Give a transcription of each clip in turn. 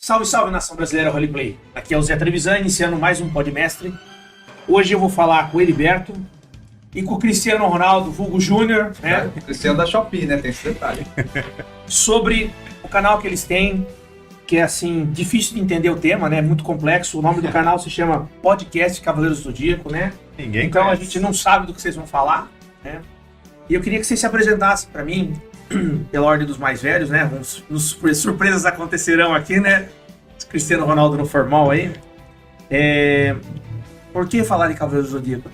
Salve, salve, nação brasileira Roleplay. Aqui é o Zé Trevisan, iniciando mais um Podmestre. Hoje eu vou falar com o Heriberto e com o Cristiano Ronaldo, vulgo Júnior, né? Cristiano da Shopee, né? Tem esse detalhe. Sobre o canal que eles têm, que é assim, difícil de entender o tema, né? Muito complexo. O nome do canal se chama Podcast Cavaleiros do Zodíaco, né? Então conhece. A gente não sabe do que vocês vão falar, né? E eu queria que vocês se apresentassem para mim, pela ordem dos mais velhos, né? Surpresas acontecerão aqui, né? Cristiano Ronaldo no formal aí. Por que falar de Cavaleiros do Zodíaco?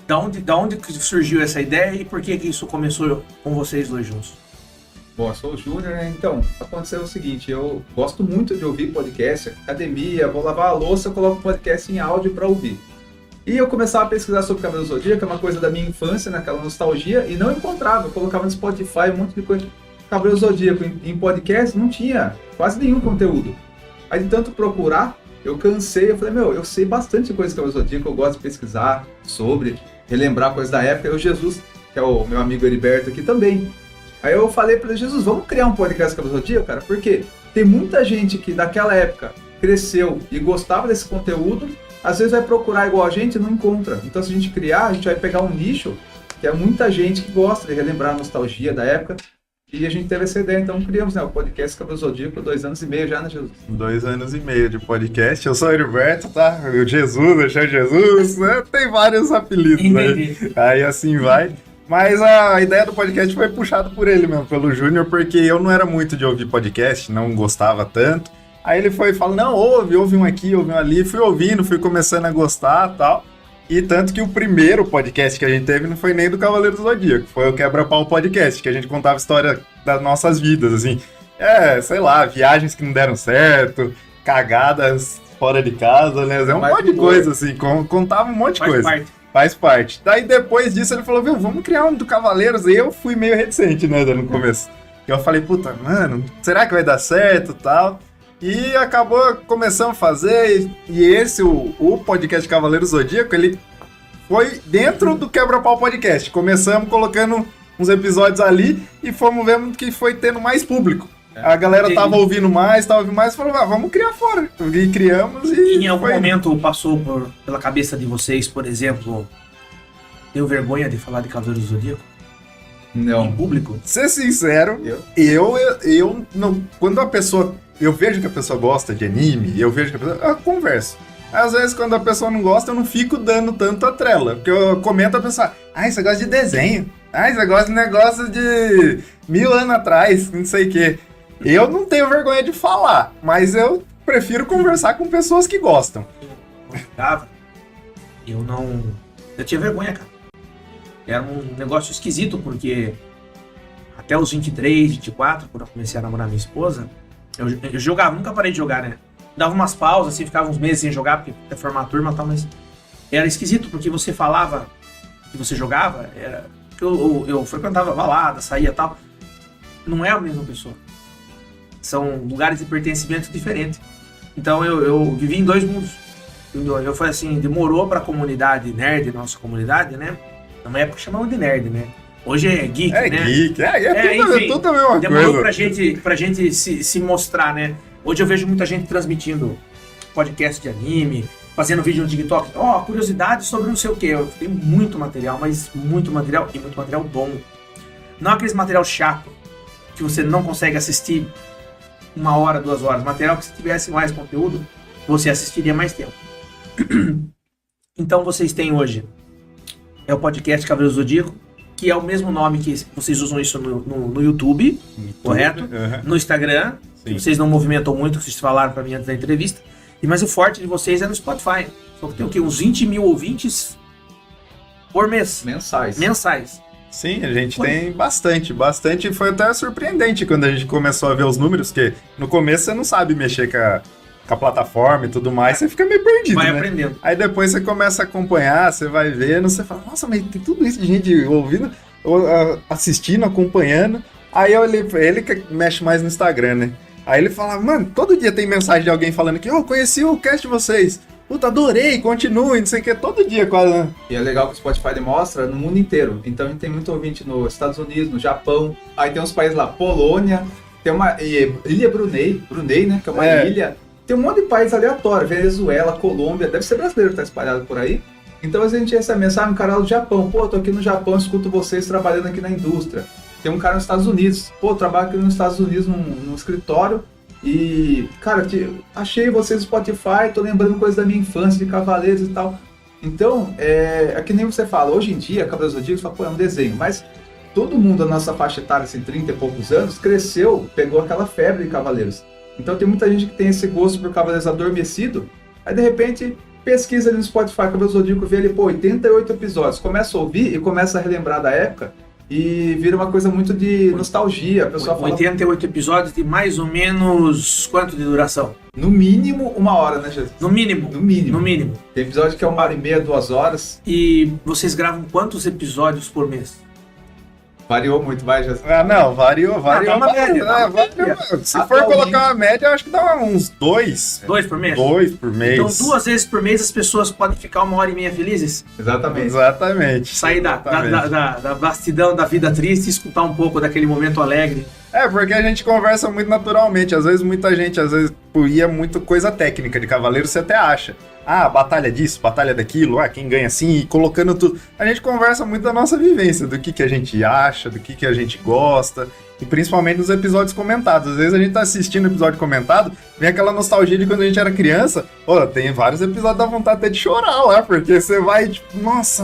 Da onde surgiu essa ideia e por que isso começou com vocês dois juntos? Bom, eu sou o Júnior, né? Então, aconteceu o seguinte, eu gosto muito de ouvir podcast, academia, vou lavar a louça, eu coloco podcast em áudio para ouvir. E eu começava a pesquisar sobre Cavaleiros do Zodíaco, é uma coisa da minha infância, naquela nostalgia, e não encontrava. Eu colocava no Spotify um monte de coisa. Cavaleiros do Zodíaco em podcast não tinha quase nenhum conteúdo. Aí de tanto procurar, eu cansei, eu falei, eu sei bastante coisa de Cavaleiros do Zodíaco, eu gosto de pesquisar sobre, relembrar coisas da época. E o Jesus, que é o meu amigo Heriberto aqui também. Aí eu falei para ele, Jesus, vamos criar um podcast de Cavaleiros do Zodíaco, cara? Porque tem muita gente que daquela época cresceu e gostava desse conteúdo, às vezes vai procurar igual a gente e não encontra. Então se a gente criar, a gente vai pegar um nicho, que é muita gente que gosta de relembrar a nostalgia da época, e a gente teve essa ideia, então criamos, né, o podcast Cavaleiros do Zodíaco por 2 anos e meio já, né, Jesus? 2 anos e meio de podcast. Eu sou o Heriberto, tá? O Jesus, eu chamo Jesus, né? Tem vários apelidos aí assim vai. Mas a ideia do podcast foi puxada por ele mesmo, pelo Júnior, porque eu não era muito de ouvir podcast, não gostava tanto. Aí ele foi e falou, não, ouve um aqui, ouve um ali. Fui ouvindo, fui começando a gostar e tal. E tanto que o primeiro podcast que a gente teve não foi nem do Cavaleiro do Zodíaco, foi o Quebra-Pau Podcast, que a gente contava história das nossas vidas, assim. Sei lá, viagens que não deram certo, cagadas fora de casa, né? Um monte de coisa, assim, contava um monte de coisa. Faz parte. Daí depois disso ele falou, vamos criar um do Cavaleiros. E eu fui meio reticente, né, no começo. Eu falei, puta, mano, será que vai dar certo e tal? E acabou começando a fazer, e esse, o podcast Cavaleiros do Zodíaco, ele foi dentro do Quebra-Pau Podcast. Começamos colocando uns episódios ali e fomos vendo que foi tendo mais público. A galera tava ouvindo mais, e falou, vamos criar fora. E criamos e... Em algum momento passou pela cabeça de vocês, por exemplo, deu vergonha de falar de Cavaleiros do Zodíaco? Não. Em público? Ser sincero, eu não... Quando a pessoa... Eu vejo que a pessoa gosta de anime, eu vejo que a pessoa... Eu converso. Às vezes, quando a pessoa não gosta, eu não fico dando tanto a trela. Porque eu comento a pessoa, você gosta de desenho. Você gosta de negócio de 1000 anos atrás, não sei o quê. Eu não tenho vergonha de falar, mas eu prefiro conversar com pessoas que gostam. Eu tinha vergonha, cara. Era um negócio esquisito, porque até os 23, 24, quando eu comecei a namorar minha esposa, eu jogava, nunca parei de jogar, né? Dava umas pausas, assim, ficava uns meses sem jogar, porque até formar a turma e tal, mas era esquisito, porque você falava que você jogava, eu frequentava balada, saía e tal, não é a mesma pessoa. São lugares de pertencimento diferentes. Então eu vivi em 2 mundos. Eu falei assim, demorou pra comunidade nerd, nossa comunidade, né? Na época chamavam de nerd, né? Hoje é geek, né? Geek, enfim, tudo a mesma demorou coisa. pra gente se mostrar, né? Hoje eu vejo muita gente transmitindo podcast de anime, fazendo vídeo no TikTok. Curiosidade sobre não sei o que. Eu tenho muito material, mas muito material e muito material bom. Não aqueles material chato que você não consegue assistir 1 hora, 2 horas. Material que se tivesse mais conteúdo, você assistiria mais tempo. Então vocês têm hoje o podcast Cavaleiros do Zodíaco, que é o mesmo nome que vocês usam isso no YouTube, correto? Uhum. No Instagram, vocês não movimentam muito, que vocês falaram para mim antes da entrevista. Mas o forte de vocês é no Spotify. Só que tem o quê? Uns 20 mil ouvintes por mês. Mensais. Sim, a gente tem bastante. E foi até surpreendente quando a gente começou a ver os números, que no começo você não sabe mexer com a plataforma e tudo mais, você fica meio perdido, vai aprendendo. Aí depois você começa a acompanhar, você vai vendo, você fala, nossa, mas tem tudo isso de gente ouvindo, assistindo, acompanhando. Aí eu olhei pra ele, que mexe mais no Instagram, né? Aí ele fala, mano, todo dia tem mensagem de alguém falando que, conheci o cast de vocês. Puta, adorei, continue, não sei o que, todo dia quase, né? E é legal que o Spotify demonstra no mundo inteiro. Então a gente tem muito ouvinte nos Estados Unidos, no Japão, aí tem uns países lá, Polônia, tem uma ilha Brunei, né, que é uma ilha tem um monte de país aleatório, Venezuela, Colômbia, deve ser brasileiro que tá espalhado por aí. Então às vezes a gente recebe mensagem, um cara do Japão, pô, tô aqui no Japão, escuto vocês trabalhando aqui na indústria. Tem um cara nos Estados Unidos, pô, trabalho aqui nos Estados Unidos num escritório e, cara, achei vocês no Spotify, tô lembrando coisas da minha infância, de Cavaleiros e tal. Então, é que nem você fala, hoje em dia, Cavaleiros do Zodíaco, você fala, pô, é um desenho, mas todo mundo da nossa faixa etária, assim, 30 e poucos anos, cresceu, pegou aquela febre de Cavaleiros. Então tem muita gente que tem esse gosto por Cavaleiros adormecido, aí de repente pesquisa ali no Spotify, Cavaleiros do Zodíaco, vê ali, pô, 88 episódios, começa a ouvir e começa a relembrar da época, e vira uma coisa muito de nostalgia. A pessoa fala, 88 episódios de mais ou menos quanto de duração? no mínimo 1 hora, né, Jesus? No mínimo. No mínimo. No mínimo. Tem episódio que é 1h30, 2 horas. E vocês gravam quantos episódios por mês? Variou muito, vai, Jesus? Ah, não, variou. dá uma média, dá uma Variou. Se for colocar uma média, eu acho que dá uns 2. 2 por mês? 2 por mês. Então 2 vezes por mês as pessoas podem ficar 1h30 felizes? Exatamente. Exatamente. Sair da vastidão da vida triste e escutar um pouco daquele momento alegre. É, porque a gente conversa muito naturalmente. Às vezes muita gente, ia muito coisa técnica de Cavaleiro, você até acha. Ah, batalha disso, batalha daquilo, quem ganha assim, e colocando tudo. A gente conversa muito da nossa vivência, do que a gente acha, do que a gente gosta, e principalmente nos episódios comentados. Às vezes a gente tá assistindo episódio comentado, vem aquela nostalgia de quando a gente era criança. Pô, tem vários episódios da vontade até de chorar lá, porque você vai, tipo, nossa,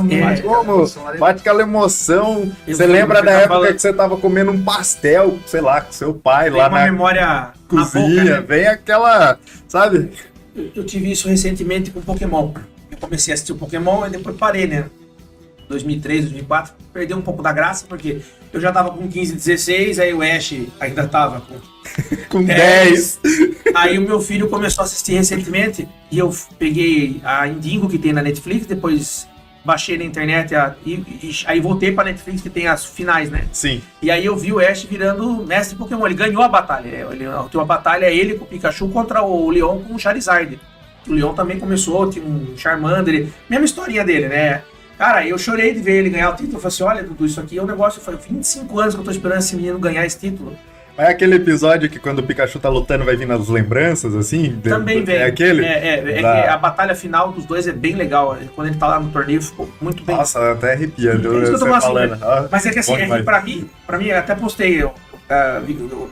bate aquela emoção. Você lembra da época que você tava comendo um pastel, sei lá, com seu pai lá na memória cozinha, na boca, né? Vem aquela, sabe? Eu tive isso recentemente com Pokémon. Eu comecei a assistir o Pokémon e depois parei, né? 2003, 2004, perdeu um pouco da graça, porque eu já tava com 15, 16, aí o Ash ainda tava com 10. Aí o meu filho começou a assistir recentemente e eu peguei a Indigo que tem na Netflix, depois baixei na internet e aí voltei pra Netflix que tem as finais, né? Sim. E aí eu vi o Ash virando mestre Pokémon, ele ganhou a batalha. Tem uma batalha, ele com o Pikachu contra o Leon com o Charizard. O Leon também começou, tinha um Charmander, mesma historinha dele, né? Cara, eu chorei de ver ele ganhar o título, eu falei assim, olha Dudu, isso aqui é um negócio, foi 25 anos que eu tô esperando esse menino ganhar esse título. É aquele episódio que quando o Pikachu tá lutando vai vir nas lembranças, assim? Também vem. É aquele? Que a batalha final dos dois é bem legal. Quando ele tá lá no torneio, ficou muito bem. Nossa, até arrepia. É isso que eu tô falando. Mas é que assim, pra mim, eu até postei, eu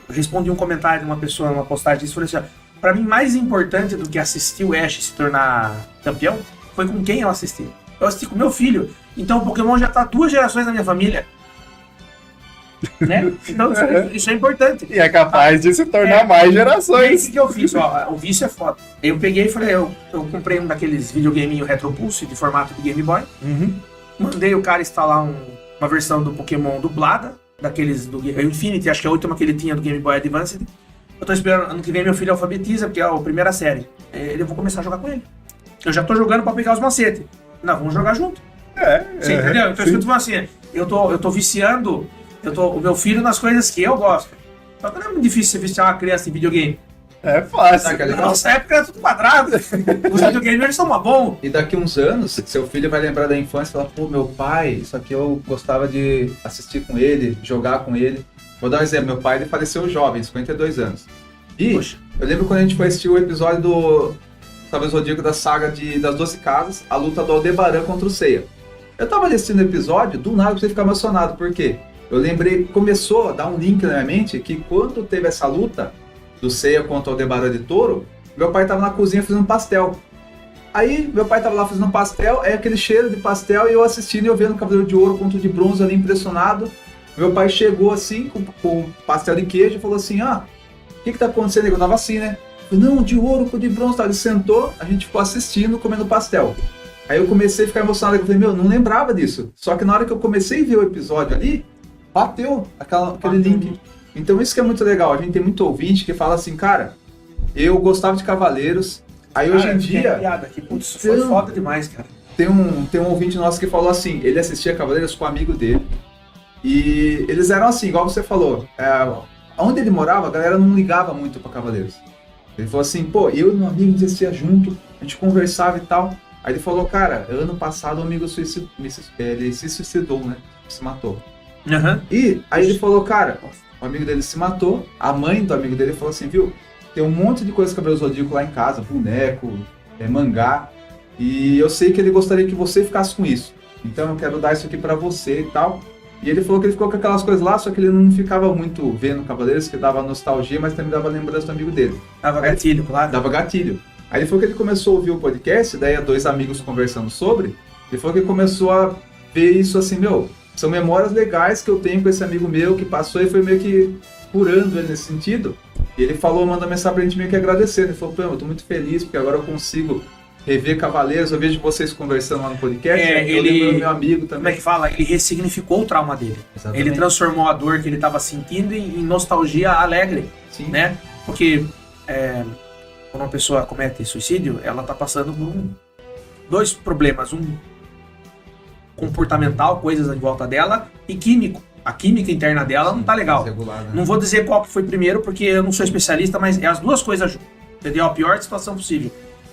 respondi um comentário de uma pessoa numa postagem disso, falei assim, pra mim mais importante do que assistir o Ash se tornar campeão, foi com quem eu assisti. Eu assisti com meu filho. Então o Pokémon já tá 2 gerações na minha família. Né? Então isso é importante. E é capaz de se tornar mais gerações. E o que eu fiz? O vício é foda. Eu peguei e falei, eu comprei um daqueles videogameinhos Retro Pulse de formato de Game Boy. Mandei o cara instalar uma versão do Pokémon dublada, daqueles do Infinity, acho que é a última que ele tinha do Game Boy Advance. Eu tô esperando, ano que vem meu filho alfabetiza, porque é a primeira série. Eu vou começar a jogar com ele. Eu já tô jogando pra pegar os macetes. Não, vamos jogar junto. Você entendeu? Então, eu tô assim, eu tô viciando o meu filho nas coisas que eu gosto. Só que não é muito difícil você viciar uma criança em videogame. É fácil. Na nossa época era tudo quadrado. Os videogames eles são uma bom. E daqui uns anos, seu filho vai lembrar da infância e falar, pô, meu pai, isso aqui eu gostava de assistir com ele, jogar com ele. Vou dar um exemplo, meu pai ele faleceu jovem, 52 anos. E Poxa. Eu lembro quando a gente foi assistir o episódio do Cavaleiros do Zodíaco da saga das 12 casas, a luta do Aldebaran contra o Seiya. Eu tava assistindo o episódio, do nada eu comecei a ficar emocionado, por quê? Eu lembrei, começou a dar um link na minha mente que quando teve essa luta do Seiya contra o Aldebaran de Touro, meu pai tava na cozinha fazendo pastel. Aí meu pai tava lá fazendo pastel, aí aquele cheiro de pastel e eu assistindo e eu vendo o Cavaleiro de Ouro contra o de Bronze ali impressionado. Meu pai chegou assim com pastel de queijo e falou assim, o que tá acontecendo? Eu tava assim, né? Eu, não, de ouro com de bronze, tá? Ele sentou, a gente ficou assistindo, comendo pastel. Aí eu comecei a ficar emocionado, eu falei, não lembrava disso. Só que na hora que eu comecei a ver o episódio ali, bateu aquele link. Então isso que é muito legal, a gente tem muito ouvinte que fala assim, cara, eu gostava de Cavaleiros, aí hoje em dia... Putz, foi foda demais, cara. Tem um ouvinte nosso que falou assim, ele assistia Cavaleiros com um amigo dele, e eles eram assim, igual você falou, onde ele morava, a galera não ligava muito pra Cavaleiros. Ele falou assim, pô, eu e meu amigo assistia junto, a gente conversava e tal. Aí ele falou, cara, ano passado o amigo ele se suicidou, né? Se matou. E aí ele falou, cara, o amigo dele se matou, a mãe do amigo dele falou assim, viu, tem um monte de coisa Cavaleiro do Zodíaco lá em casa, boneco, mangá, e eu sei que ele gostaria que você ficasse com isso. Então eu quero dar isso aqui pra você e tal. E ele falou que ele ficou com aquelas coisas lá, só que ele não ficava muito vendo Cavaleiros, que dava nostalgia, mas também dava lembrança do amigo dele. Dava gatilho, claro. Dava gatilho. Aí ele falou que ele começou a ouvir o podcast, daí dois amigos conversando sobre, ele falou que ele começou a ver isso assim, são memórias legais que eu tenho com esse amigo meu que passou e foi meio que curando ele nesse sentido. E ele falou, mandou mensagem pra gente meio que agradecendo. Ele falou, pô, eu tô muito feliz porque agora eu consigo rever Cavaleiros, eu vejo vocês conversando lá no podcast, eu lembro do meu amigo também. Como é que fala? Ele ressignificou o trauma dele. Exatamente. Ele transformou a dor que ele estava sentindo em nostalgia alegre. Sim. Né? Porque quando uma pessoa comete suicídio, ela está passando por dois problemas. Um comportamental, coisas em volta dela, e químico. A química interna dela não tá legal. Regular, né? Não vou dizer qual que foi primeiro, porque eu não sou especialista, mas é as duas coisas juntas. Entendeu? A pior situação possível.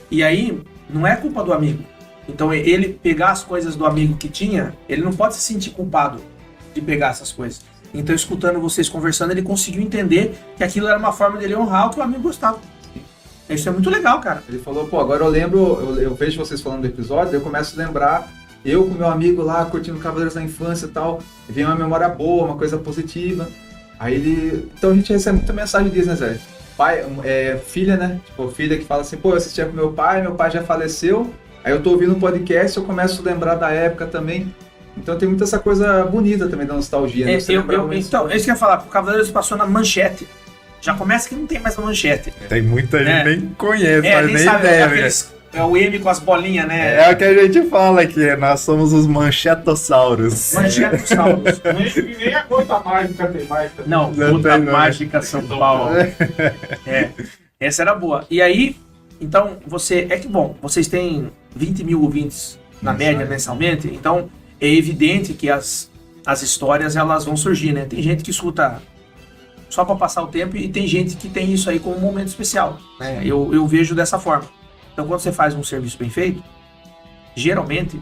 E aí, não é culpa do amigo. Então, ele pegar as coisas do amigo que tinha, ele não pode se sentir culpado de pegar essas coisas. Então, escutando vocês conversando, ele conseguiu entender que aquilo era uma forma dele honrar o que o amigo gostava. Isso é muito legal, cara. Ele falou, pô, agora eu lembro, eu vejo vocês falando do episódio, eu começo a lembrar, eu com meu amigo lá, curtindo Cavaleiros da infância e tal, vem uma memória boa, uma coisa positiva. Aí ele... Então a gente recebe muita mensagem disso, né, Zé? Pai, filha, né? Tipo, filha que fala assim, pô, eu assistia com meu pai já faleceu, aí eu tô ouvindo um podcast, eu começo a lembrar da época também. Então tem muita essa coisa bonita também da nostalgia, né? Então, é isso que eu ia falar, o Cavaleiros passou na Manchete. Já começa que não tem mais a Manchete. Tem muita gente que nem conhece, mas nem sabe, ideia. É o M com as bolinhas, né? É o que a gente fala aqui, nós somos os manchetosauros. Manchetossauros. Nem a gota mágica tem mais. Não, Gota Mágica São Paulo. Essa era boa. E aí, então, vocês têm 20 mil ouvintes na média mensalmente, então é evidente que as histórias elas vão surgir, né? Tem gente que escuta só para passar o tempo e tem gente que tem isso aí como um momento especial, né? Eu vejo dessa forma. Então, quando você faz um serviço bem feito, geralmente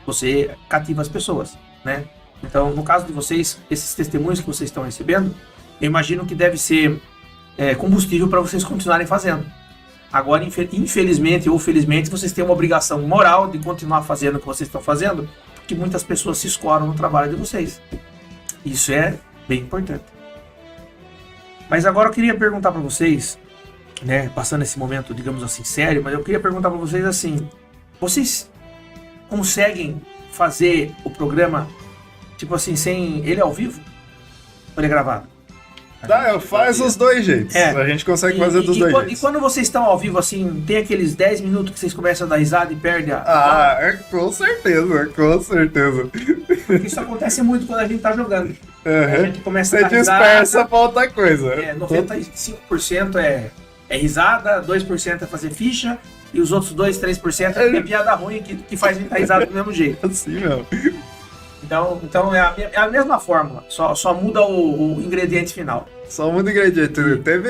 você cativa as pessoas, né? Então, no caso de vocês, esses testemunhos que vocês estão recebendo, eu imagino que deve ser combustível para vocês continuarem fazendo. Agora, infelizmente ou felizmente, vocês têm uma obrigação moral de continuar fazendo o que vocês estão fazendo, porque muitas pessoas se escoram no trabalho de vocês. Isso é bem importante. Mas agora eu queria perguntar para vocês, né, passando esse momento, digamos assim, sério, mas eu queria perguntar para vocês assim, vocês conseguem fazer o programa, tipo assim, sem ele ao vivo? Ou ele é gravado? Faz os dois jeitos. A gente consegue fazer dos dois jeitos. E quando vocês estão ao vivo, assim, tem aqueles 10 minutos que vocês começam a dar risada e perdem a... Com certeza, com certeza. Porque isso acontece muito quando a gente tá jogando. Uhum. A gente começa a Você dar risada. dispersa pra outra coisa. 95% é risada, 2% é fazer ficha, e os outros 2, 3% é piada ruim que faz a gente dar risada do mesmo jeito. Assim mesmo. Então é a mesma fórmula, só muda o ingrediente final. Só muda o ingrediente. Teve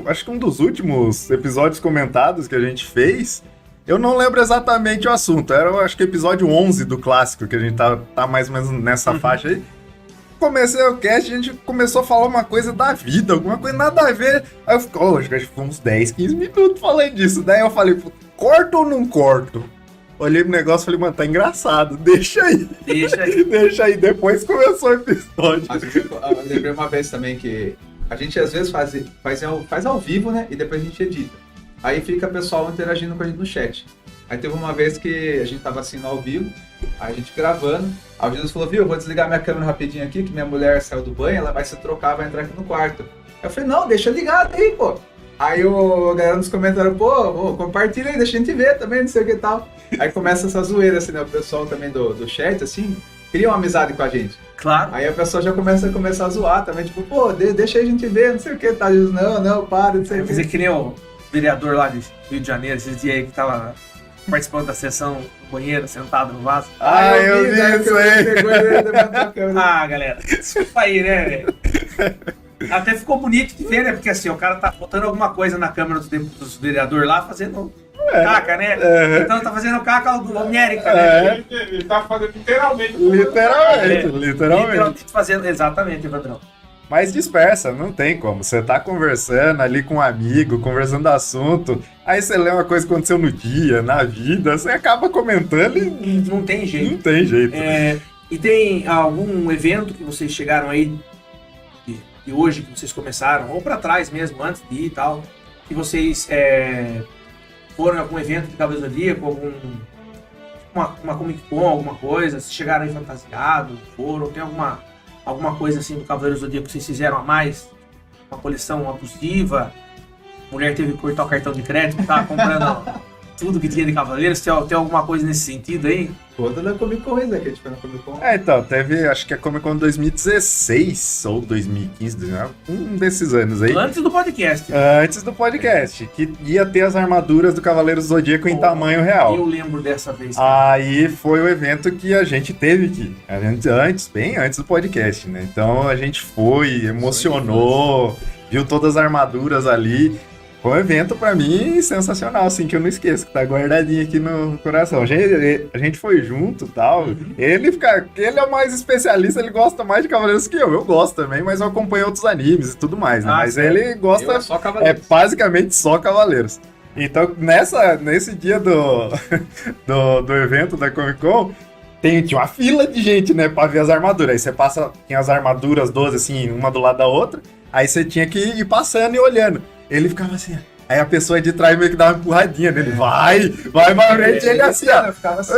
acho que um dos últimos episódios comentados que a gente fez, eu não lembro exatamente o assunto, era acho que o episódio 11 do clássico, que a gente tá mais ou menos nessa faixa aí. Comecei o cast, a gente começou a falar uma coisa da vida, alguma coisa nada a ver. Aí eu fiquei, acho que foi uns 10, 15 minutos falando disso. Daí eu falei, corto ou não corto? Olhei pro negócio e falei, mano, tá engraçado, deixa aí. Deixa aí, depois começou o episódio. Eu lembrei uma vez também que a gente às vezes faz ao vivo, né? E depois a gente edita. Aí fica o pessoal interagindo com a gente no chat. Aí teve uma vez que a gente tava assim no ao vivo, aí a gente gravando, aí o Jesus falou, viu, eu vou desligar minha câmera rapidinho aqui, que minha mulher saiu do banho, ela vai se trocar, vai entrar aqui no quarto. Eu falei, não, deixa ligado aí, pô. Aí a galera nos comentários, pô, compartilha aí, deixa a gente ver também, não sei o que e tal. Aí começa essa zoeira, assim, né, o pessoal também do chat, assim, cria uma amizade com a gente. Claro. Aí a pessoa já começa a zoar também, tipo, pô, deixa aí a gente ver, não sei o que, tá, Jesus, não, para, não sei o que. Fazer que nem o vereador lá de Rio de Janeiro, esses dias aí que tava participando da sessão no banheiro, sentado no vaso. Eu vi isso aí. Galera, desculpa aí, né, velho? Até ficou bonito de ver, né? Porque assim, o cara tá botando alguma coisa na câmera dos vereadores lá, fazendo caca, né? Então tá fazendo caca do América, né? Ele tá fazendo literalmente. Literalmente Fazendo, exatamente, Evandrão. Mas dispersa, não tem como. Você tá conversando ali com um amigo, conversando assunto, aí você lê uma coisa que aconteceu no dia, na vida, você acaba comentando e Não tem jeito. não tem jeito. E tem algum evento que vocês chegaram aí, e hoje que vocês começaram, ou pra trás mesmo, antes de ir e tal, que vocês foram em algum evento de Cavaleiro do Zodíaco, uma Comic Con, alguma coisa, se chegaram aí fantasiados, foram, tem alguma coisa assim do Cavaleiro do Zodíaco que vocês fizeram a mais? Uma coleção abusiva? Mulher teve que cortar o cartão de crédito, tava comprando tudo que tinha de Cavaleiros, tem alguma coisa nesse sentido aí? Toda da Comic Con, né? Que a gente foi na Comic Con. Então, teve, acho que a Comic Con 2016 ou 2015, 2019, um desses anos aí. Antes do podcast. Antes do podcast, que ia ter as armaduras do Cavaleiro do Zodíaco em tamanho real. Eu lembro dessa vez. Aí foi o evento que a gente teve que ir. Bem antes do podcast, né? Então a gente foi, emocionou, viu todas as armaduras ali. Foi um evento pra mim sensacional, assim, que eu não esqueço, que tá guardadinho aqui no coração. A gente foi junto e tal. Ele é o mais especialista, ele gosta mais de Cavaleiros que eu. Eu gosto também, mas eu acompanho outros animes e tudo mais, né? Mas ele gosta, Só Cavaleiros. basicamente só Cavaleiros. Então, nesse dia do evento da Comic Con, tinha uma fila de gente, né, pra ver as armaduras. Aí você tinha as armaduras 12, assim, uma do lado da outra. Aí você tinha que ir passando e olhando. Ele ficava assim, aí a pessoa de trás meio que dava uma empurradinha nele. Vai pra frente, ele assim, ó. Ficava assim.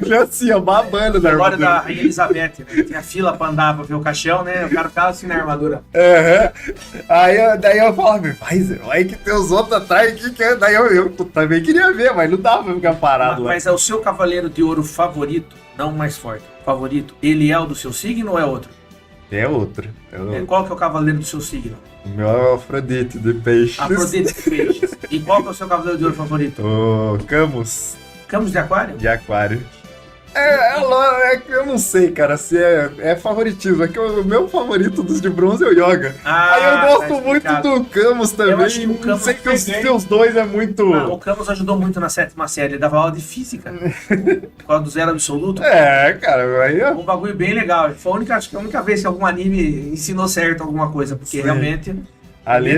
Ele assim, ó, babando da Agora armadura. da Rainha Elizabeth, né? Tinha fila pra andar pra ver o caixão, né? O cara ficava assim na armadura. Daí eu falava, vai que tem os outros atrás aqui. Daí eu também queria ver, mas não dava pra ficar parado lá. Mas é o seu Cavaleiro de Ouro favorito, não o mais forte, favorito, ele é o do seu signo ou é outro? É outro. Qual que é o Cavaleiro do seu signo? O meu é o Afrodite de peixes. Afrodite de Peixes. E qual que é o seu Cavaleiro de Ouro favorito? O Camus Camus de Aquário? de Aquário. É que eu não sei, cara, se é favoritismo. É que o meu favorito dos de bronze é o Yoga. Aí eu gosto muito do Camus também. Eu acho que o Não Camus sei que os dois é muito. O Camus ajudou muito na 7ª série, ele dava aula de física. Por causa do zero absoluto. Cara, aí Um bagulho bem legal. Foi acho que a única vez que algum anime ensinou certo alguma coisa, porque Sim. realmente ali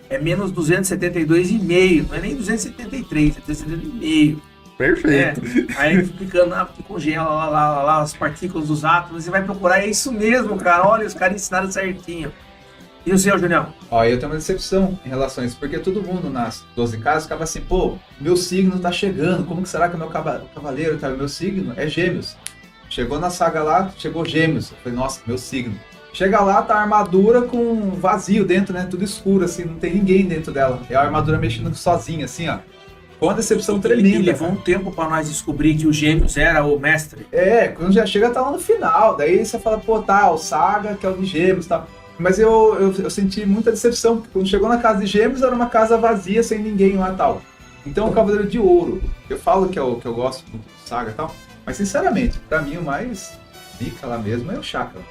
é menos 272,5, não é nem 273, é 272,5. perfeito. Aí explicando, porque congela lá as partículas dos átomos, você vai procurar, é isso mesmo, cara. Olha, os caras ensinaram certinho. E o seu, Julião? Ó, eu tenho uma decepção em relação a isso, porque todo mundo nas 12 casas ficava assim, pô, meu signo tá chegando, como que será que é meu cavaleiro tá? Meu signo é Gêmeos. Chegou na saga lá, chegou Gêmeos. Eu falei, nossa, meu signo. Chega lá, tá a armadura com vazio dentro, né? Tudo escuro, assim, não tem ninguém dentro dela. É a armadura mexendo sozinha, assim, ó. Foi uma decepção tremenda. E levou um tempo pra nós descobrir que o Gêmeos era o mestre. Quando já chega, tá lá no final. Daí você fala, pô, tá, o Saga, que é o de Gêmeos e tal. Mas eu senti muita decepção, porque quando chegou na casa de Gêmeos, era uma casa vazia, sem ninguém lá e tal. Então, o Cavaleiro de Ouro, eu falo que eu gosto muito do Saga e tal, mas sinceramente, pra mim o mais pica lá mesmo é o Chakra.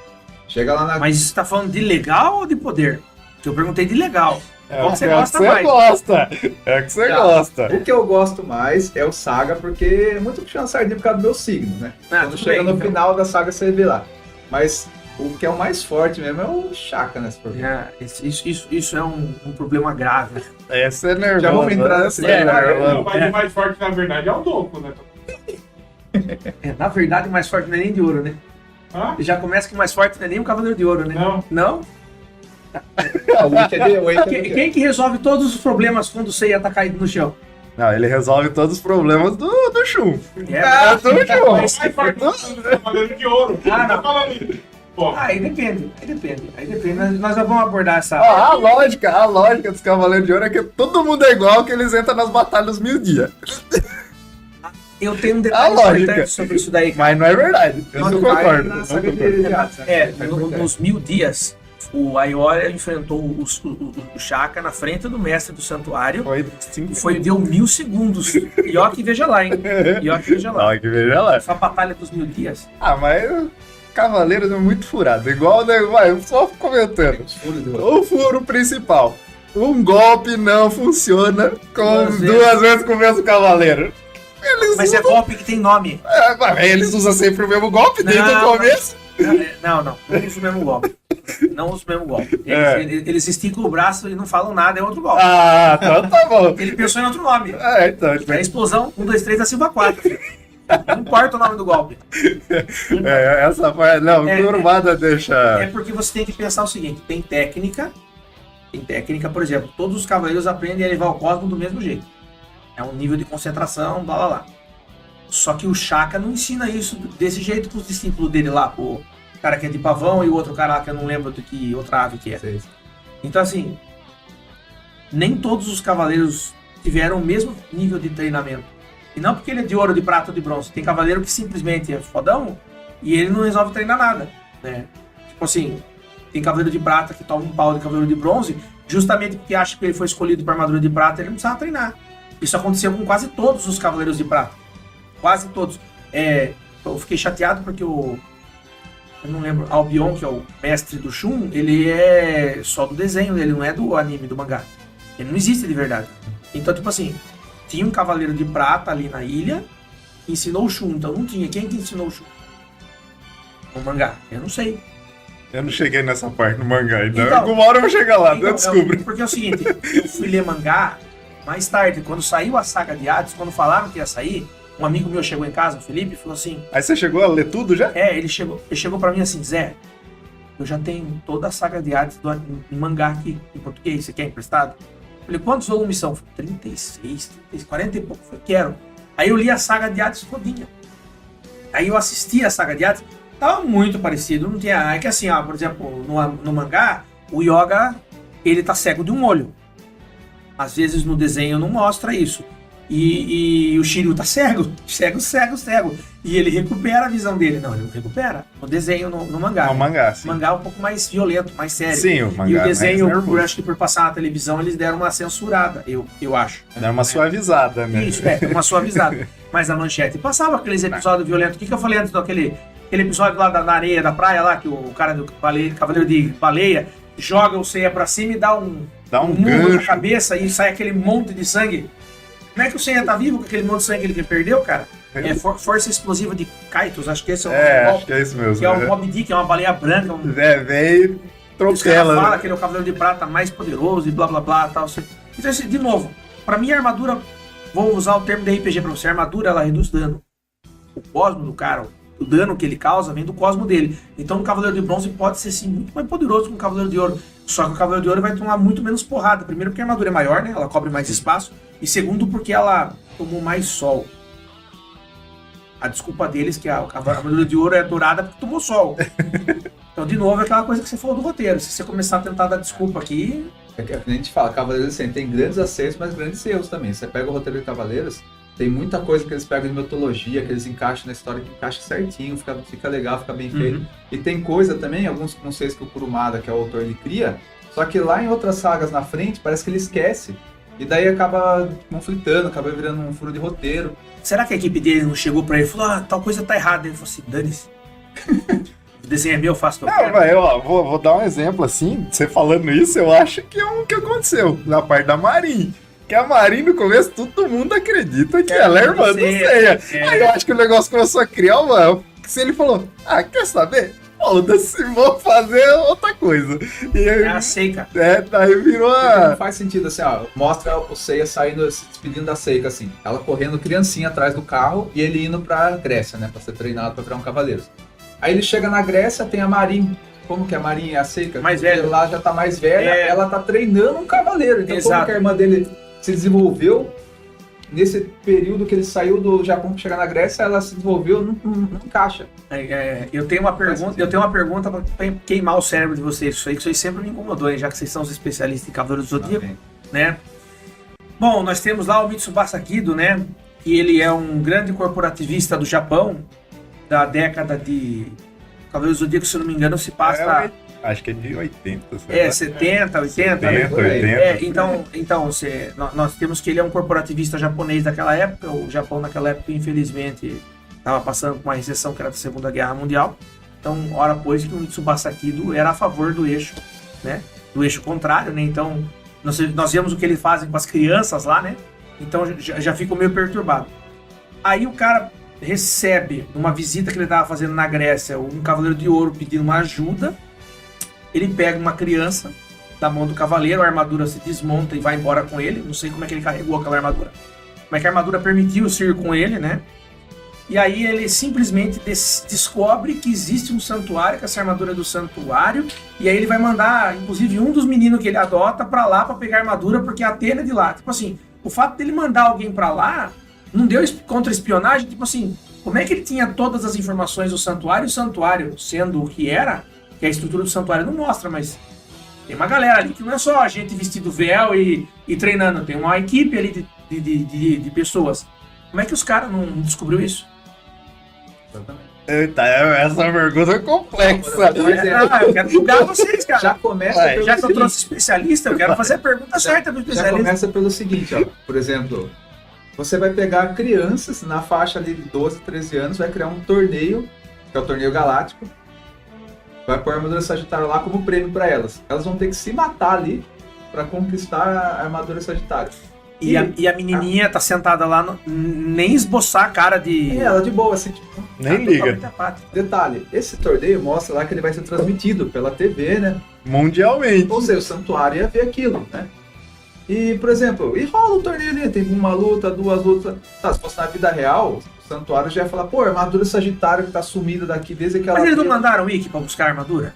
Chega lá na... Mas você tá falando de legal ou de poder? Que eu perguntei de legal. Qual que você gosta você mais? gosta. É que você gosta. O que eu gosto mais é o Saga, porque é muito puxando sardinha por causa do meu signo, né? Quando tudo chega bem, no então. final da saga, você vê lá. Mas o que é o mais forte mesmo é o Chakra nesse problema. Isso é um problema grave. Essa é nervosa. Já vamos entrar nessa Essa é nervosa. Mas o mais forte, na verdade, é o Doco, né? Na verdade, o mais forte não é nem de ouro, né? Hã? Já começa que o mais forte não é nem o Cavaleiro de Ouro, né? Não. Não? O Witch é de Quem que resolve todos os problemas quando o Seiya tá caído no chão? Não, ele resolve todos os problemas do Shun. Do O mais forte do Cavaleiro de Ouro. Ah, não. Tá falando isso. Pô, Aí depende. Nós já vamos abordar essa... A lógica dos Cavaleiros de Ouro é que todo mundo é igual, que eles entram nas batalhas 1000 dias. Eu tenho um A detalhe lógica. importante sobre isso daí. Mas não é verdade. Eu não concordo. na saga de Herediados, né? Nos 1000 dias, o Aioria enfrentou o Shaka na frente do mestre do santuário. Deu 1000 segundos. E ó que veja lá, hein? Não, que veja lá. Essa batalha dos 1000 dias. Mas Cavaleiros é muito furado. Igual, né? Vai, só comentando. O furo principal. Um golpe não funciona com duas vezes com o mesmo cavaleiro. Mas é golpe que tem nome. Eles usam sempre o mesmo golpe desde o começo. Não uso o mesmo golpe. Não uso o mesmo golpe. Eles esticam o braço e não falam nada, é outro golpe. Ah, então tá bom. Ele pensou em outro nome. Então. É a explosão 1, 2, 3 da Silva 4. Não importa o nome do golpe. Essa parte. Não, curvada deixa. É porque você tem que pensar o seguinte: tem técnica, por exemplo, todos os cavaleiros aprendem a elevar o cosmo do mesmo jeito. É um nível de concentração, blá blá blá. Só que o Shaka não ensina isso desse jeito para os discípulos dele lá, o cara que é de pavão e o outro cara lá que eu não lembro de que outra ave que é. Sei. Então assim, nem todos os cavaleiros tiveram o mesmo nível de treinamento. E não porque ele é de ouro, de prata ou de bronze. Tem cavaleiro que simplesmente é fodão e ele não resolve treinar nada, né? Tipo assim, tem cavaleiro de prata que toma um pau de cavaleiro de bronze justamente porque acha que ele foi escolhido para armadura de prata, ele não precisava treinar. Isso aconteceu com quase todos os cavaleiros de prata. Quase todos. Eu fiquei chateado porque eu não lembro, Albion, que é o mestre do Shun, ele é só do desenho, ele não é do anime, do mangá. Ele não existe de verdade. Então, tipo assim, tinha um cavaleiro de prata ali na ilha que ensinou o Shun. Então não tinha. Quem que ensinou o Shun? O mangá? Eu não sei. Eu não cheguei nessa parte no mangá ainda. Então, Alguma hora eu vou chegar lá, eu descubro. Porque é o seguinte, eu fui ler mangá mais tarde, quando saiu a saga de Hades, quando falaram que ia sair, um amigo meu chegou em casa, o Felipe, e falou assim... Aí você chegou a ler tudo já? Ele chegou pra mim assim, Zé, eu já tenho toda a saga de Hades em mangá aqui, em português, você quer emprestado? Eu falei, quantos volumes são? 36, 40 e pouco. Eu falei, quero. Aí eu li a saga de Hades todinha. Aí eu assisti a saga de Hades, tava muito parecido, não tinha... É que assim, por exemplo, no mangá, o Yoga, ele tá cego de um olho. Às vezes no desenho não mostra isso. E o Shiryu tá cego. E ele recupera a visão dele. Não, ele não recupera. No desenho, no mangá. No mangá, sim. O mangá é um pouco mais violento, mais sério. Sim, o mangá. E o desenho, acho que por passar na televisão, eles deram uma censurada, eu acho. Deram uma suavizada, né? Isso, uma suavizada. Mas a manchete passava aqueles episódios violentos. O que eu falei antes daquele episódio lá na areia da praia, lá, que o cara do Cavaleiro de Baleia joga o Seiya pra cima e dá um murro na cabeça e sai aquele monte de sangue. Como é que o Seiya tá vivo com aquele monte de sangue que ele perdeu, cara? É força explosiva de Kaitos, acho que esse é o acho que é isso mesmo. Que é um Moby Dick, é uma baleia branca. Veio tropela. Fala que ele é o Cavaleiro de Prata mais poderoso e blá blá blá tal. Então, de novo, pra mim a armadura, vou usar o termo de RPG pra você, a armadura ela reduz dano. O cosmo do cara, o dano que ele causa vem do cosmo dele. Então o Cavaleiro de Bronze pode ser sim muito mais poderoso que o Cavaleiro de Ouro. Só que o Cavaleiro de Ouro vai tomar muito menos porrada. Primeiro porque a armadura é maior, né? Ela cobre mais espaço. E segundo porque ela tomou mais sol. A desculpa deles que a armadura de ouro é dourada porque tomou sol. Então, de novo, é aquela coisa que você falou do roteiro. Se você começar a tentar dar desculpa aqui... É que a gente fala, Cavaleiros assim, tem grandes acertos, mas grandes erros também. Você pega o roteiro de Cavaleiros, tem muita coisa que eles pegam de mitologia, que eles encaixam na história, que encaixa certinho, fica legal, fica bem feito. E tem coisa também, alguns conceitos que o Kurumada, que é o autor, ele cria, só que lá em outras sagas na frente, parece que ele esquece. E daí acaba conflitando, acaba virando um furo de roteiro. Será que a equipe dele não chegou pra ele e falou, tal coisa tá errada? Ele falou assim, dane-se. O desenho é meu, eu faço o que eu quero. Mas, vou dar um exemplo assim, você falando isso, eu acho que é o que aconteceu na parte da Marin. Que a Marin, no começo, todo mundo acredita que ela é irmã do Seiya. Aí eu acho que o negócio começou a criar uma... Se ele falou, quer saber? Foda-se, vou fazer outra coisa. E aí, é a Seika. Daí virou a... Não faz sentido assim, mostra o Seiya saindo, se despedindo da Seika, assim. Ela correndo criancinha atrás do carro e ele indo pra Grécia, né? Pra ser treinado pra virar um cavaleiro. Aí ele chega na Grécia, tem a Marin. Como que a Marin é a Seika? Mais velha. Lá já tá mais velha, ela tá treinando um cavaleiro. Então Exato. Como que a irmã dele se desenvolveu nesse período que ele saiu do Japão para chegar na Grécia, ela se desenvolveu, não encaixa. Eu tenho uma pergunta para queimar o cérebro de vocês. Isso aí sempre me incomodou, hein, já que vocês são os especialistas em Cavaleiros do Zodíaco, né? Bom, nós temos lá o Mitsubasa Kido, né? Que ele é um grande corporativista do Japão da década de Cavaleiros do Zodíaco, se eu não me engano, se passa... Acho que é de 80. 70, 80. né? 80. Então nós temos que ele é um corporativista japonês daquela época. O Japão naquela época, infelizmente, estava passando por uma recessão que era da Segunda Guerra Mundial. Então, ora pois que o Mitsubasa Kido era a favor do eixo, né? Do eixo contrário, né? Então, nós vemos o que eles fazem com as crianças lá, né? Então, já fico meio perturbado. Aí o cara recebe, numa visita que ele estava fazendo na Grécia, um cavaleiro de ouro pedindo uma ajuda. Ele pega uma criança da mão do cavaleiro, a armadura se desmonta e vai embora com ele. Não sei como é que ele carregou aquela armadura. Como é que a armadura permitiu ir com ele, né? E aí ele simplesmente descobre que existe um santuário, que essa armadura é do santuário. E aí ele vai mandar, inclusive, um dos meninos que ele adota pra lá pra pegar a armadura, porque a Atena é de lá. Tipo assim, o fato dele mandar alguém pra lá não deu contra-espionagem. Tipo assim, como é que ele tinha todas as informações do santuário? E o santuário, sendo o que era, que a estrutura do santuário não mostra, mas tem uma galera ali que não é só a gente vestido véu e treinando, tem uma equipe ali de pessoas. Como é que os caras não descobriu isso? Exatamente. Eita, essa pergunta é complexa. Eu quero julgar vocês, cara. Já começa pelo Já que eu seguinte. trouxe especialista, eu quero fazer a pergunta certa pro Já especialista. começa pelo seguinte, ó. Por exemplo, você vai pegar crianças na faixa ali de 12, 13 anos, vai criar um torneio, que é o torneio galáctico, vai pôr a armadura Sagitário lá como prêmio para elas. Elas vão ter que se matar ali para conquistar a armadura Sagitário. E a menininha tá sentada lá, nem esboçar a cara de... Ela de boa, assim, tipo, Nem liga. totalmente apática. detalhe, esse torneio mostra lá que ele vai ser transmitido pela TV, né? Mundialmente. Ou seja, o santuário ia ver aquilo, né? E, por exemplo, e rola o torneio ali, tem uma luta, duas lutas. Tá, se fosse na vida real, o santuário já ia falar, pô, a armadura Sagitário que tá sumida daqui desde aquela... Mas eles não mandaram o Ikki pra buscar a armadura?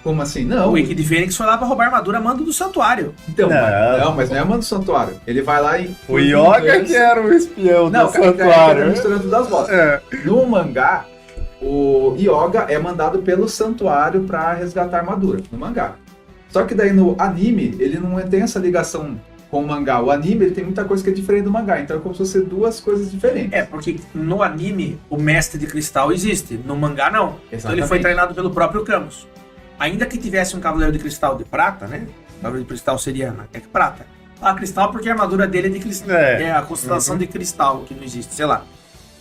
Como assim? Não. O Ikki de Fênix foi lá pra roubar a armadura, mando do santuário. Então, Não. mas não é a mano do santuário. Ele vai lá e... O Yoga que era o espião Não, do cara, santuário. misturando tudo as botas. É. No mangá, o Yoga é mandado pelo santuário pra resgatar a armadura, no mangá. Só que daí no anime, ele não tem essa ligação com o mangá. O anime, ele tem muita coisa que é diferente do mangá, então é como se fossem duas coisas diferentes. É, porque no anime, o mestre de cristal existe, no mangá não. Então ele Exatamente. foi treinado pelo próprio Camus. Ainda que tivesse um cavaleiro de cristal de prata, né? O cavaleiro de cristal seria até que prata. Ah, cristal porque a armadura dele é de cristal. É. É a constelação de cristal, que não existe, sei lá.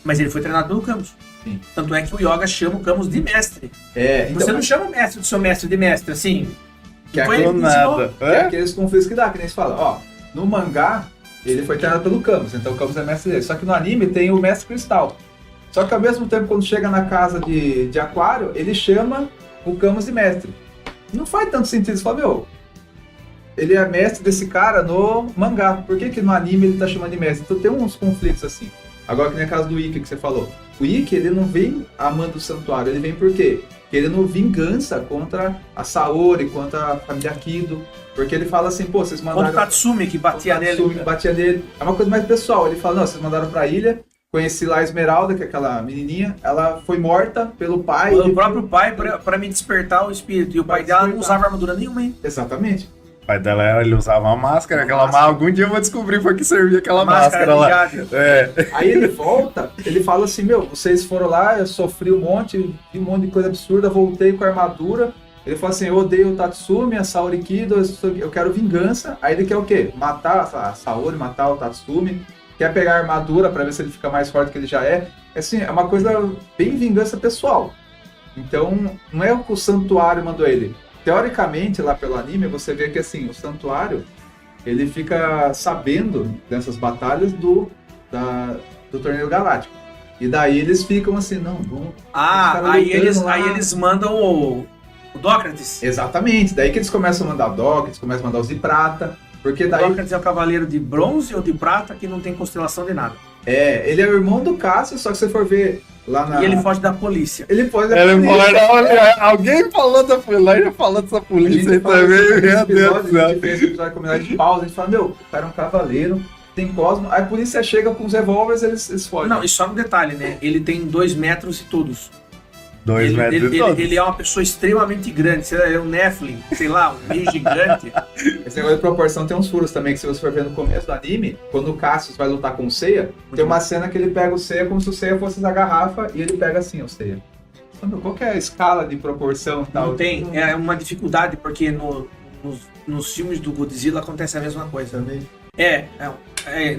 Mas ele foi treinado pelo Camus. Sim. Tanto é que o Yoga chama o Camus de mestre. É, então, Você não chama o mestre do seu mestre de mestre, assim. que é Foi aquele- ele Do que ensinou. nada. que é É? aqueles conflitos que dá, que nem se fala. Ó, no mangá, ele foi treinado pelo Camus, então o Camus é mestre dele. Só que no anime tem o mestre cristal. Só que ao mesmo tempo, quando chega na casa de Aquário, ele chama o Camus de mestre. Não faz tanto sentido. Você fala, meu, ele é mestre desse cara no mangá. Por que que no anime ele tá chamando de mestre? Então tem uns conflitos assim. Agora que nem a casa do Ikki que você falou. O Ikki, ele não vem amando o santuário, ele vem por quê? Querendo vingança contra a Saori, contra a família Kido. Porque ele fala assim, pô, vocês Contra mandaram... o Tatsumi, que batia o Tatsumi nele. que batia nele. É uma coisa mais pessoal. Ele fala, não, vocês mandaram pra ilha, conheci lá a Esmeralda, que é aquela menininha, ela foi morta pelo pai. O próprio pai pra me despertar o espírito. E o pai dela não usava armadura nenhuma, hein? Exatamente. O pai dela ele usava uma máscara, aquela Máscara. algum dia eu vou descobrir pra que servia aquela máscara de lá. jade. É. Aí ele volta, ele fala assim, meu, vocês foram lá, eu sofri um monte, vi um monte de coisa absurda, voltei com a armadura. Ele fala assim, eu odeio o Tatsumi, a Saori Kido, eu quero vingança. Aí ele quer o quê? Matar a Saori, matar o Tatsumi. Quer pegar a armadura pra ver se ele fica mais forte que ele já é. Assim, é uma coisa bem vingança pessoal. Então, não é o que o santuário mandou ele. Teoricamente, lá pelo anime, você vê que assim, o santuário, ele fica sabendo dessas batalhas do torneio galáctico. E daí eles ficam assim, não, vamos... Ah, Os caras aí lutando lá. eles mandam o Dócrates. Exatamente, daí que eles começam a mandar Doc, eles começam a mandar os de prata, porque O daí... Dócrates é o cavaleiro de bronze ou de prata que não tem constelação de nada. Ele é o irmão do Cássio, só que se você for ver lá na... E ele foge da polícia. Ele pode... Ele olha, alguém falou da polícia, falou dessa A polícia aí gente fala também, isso nesse meu Deus do episódio, a céu. gente fez esse episódio de comunidade de pausa, a gente fala, meu, o cara é um cavaleiro, tem Cosmo, aí a polícia chega com os revólveres, eles fogem. Não, e só um detalhe, né? Ele tem 2 metros e todos. 2 metros e todos. Ele é uma pessoa extremamente grande. Sei lá, ele é um Nephilim, sei lá, um meio gigante. Esse negócio de proporção tem uns furos também, que se você for ver no começo do anime, quando o Cassius vai lutar com o Seiya, tem uma cena que ele pega o Seiya como se o Seiya fosse da garrafa e ele pega assim o Seiya. Então, qual que é a escala de proporção e tal? Não tem, é uma dificuldade, porque nos filmes do Godzilla acontece a mesma coisa. Também.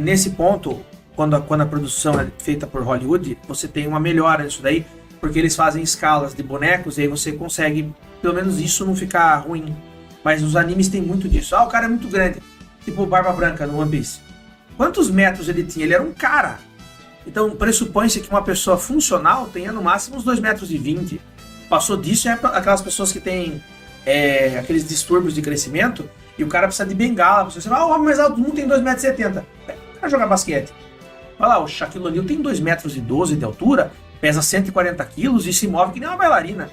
Nesse ponto, quando a produção é feita por Hollywood, você tem uma melhora nisso daí, porque eles fazem escalas de bonecos e aí você consegue, pelo menos isso não ficar ruim. Mas os animes tem muito disso. Ah, o cara é muito grande. Tipo o Barba Branca no One Piece. Quantos metros ele tinha? Ele era um cara. Então, pressupõe-se que uma pessoa funcional tenha no máximo uns 2,20 metros. Passou disso, é aquelas pessoas que têm aqueles distúrbios de crescimento e o cara precisa de bengala. Você fala, o homem mais alto do mundo tem 2,70 metros. Vai jogar basquete. Olha lá, o Shaquille O'Neal tem 2,12 metros de altura, pesa 140 quilos e se move que nem uma bailarina.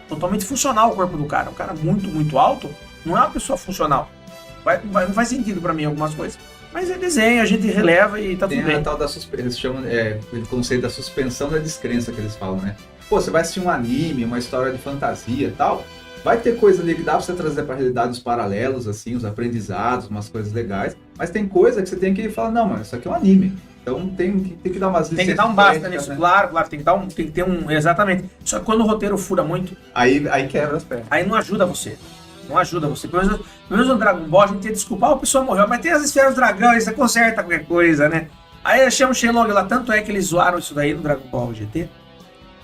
Totalmente funcional o corpo do cara. Um cara muito, muito alto não é uma pessoa funcional. Não faz sentido pra mim algumas coisas. Mas é desenho, a gente releva e tá tudo bem. Tem a tal da suspensão, eles chamam o conceito da suspensão da descrença que eles falam, né? Pô, você vai assistir um anime, uma história de fantasia e tal, vai ter coisa ali que dá pra você trazer pra realidade os paralelos, assim, os aprendizados, umas coisas legais, mas tem coisa que você tem que falar, não, mano, isso aqui é um anime. Então tem que dar umas licenças. Tem que dar um basta poéticas, nisso, né? claro, tem que ter um. Exatamente. Só que quando o roteiro fura muito, Aí quebra as pernas. aí não ajuda você. Não ajuda você. Pelo menos no Dragon Ball a gente tem que desculpar, a pessoa morreu, mas tem as esferas do dragão, aí você conserta qualquer coisa, né? Aí chama o Shenlong lá, tanto é que eles zoaram isso daí no Dragon Ball GT,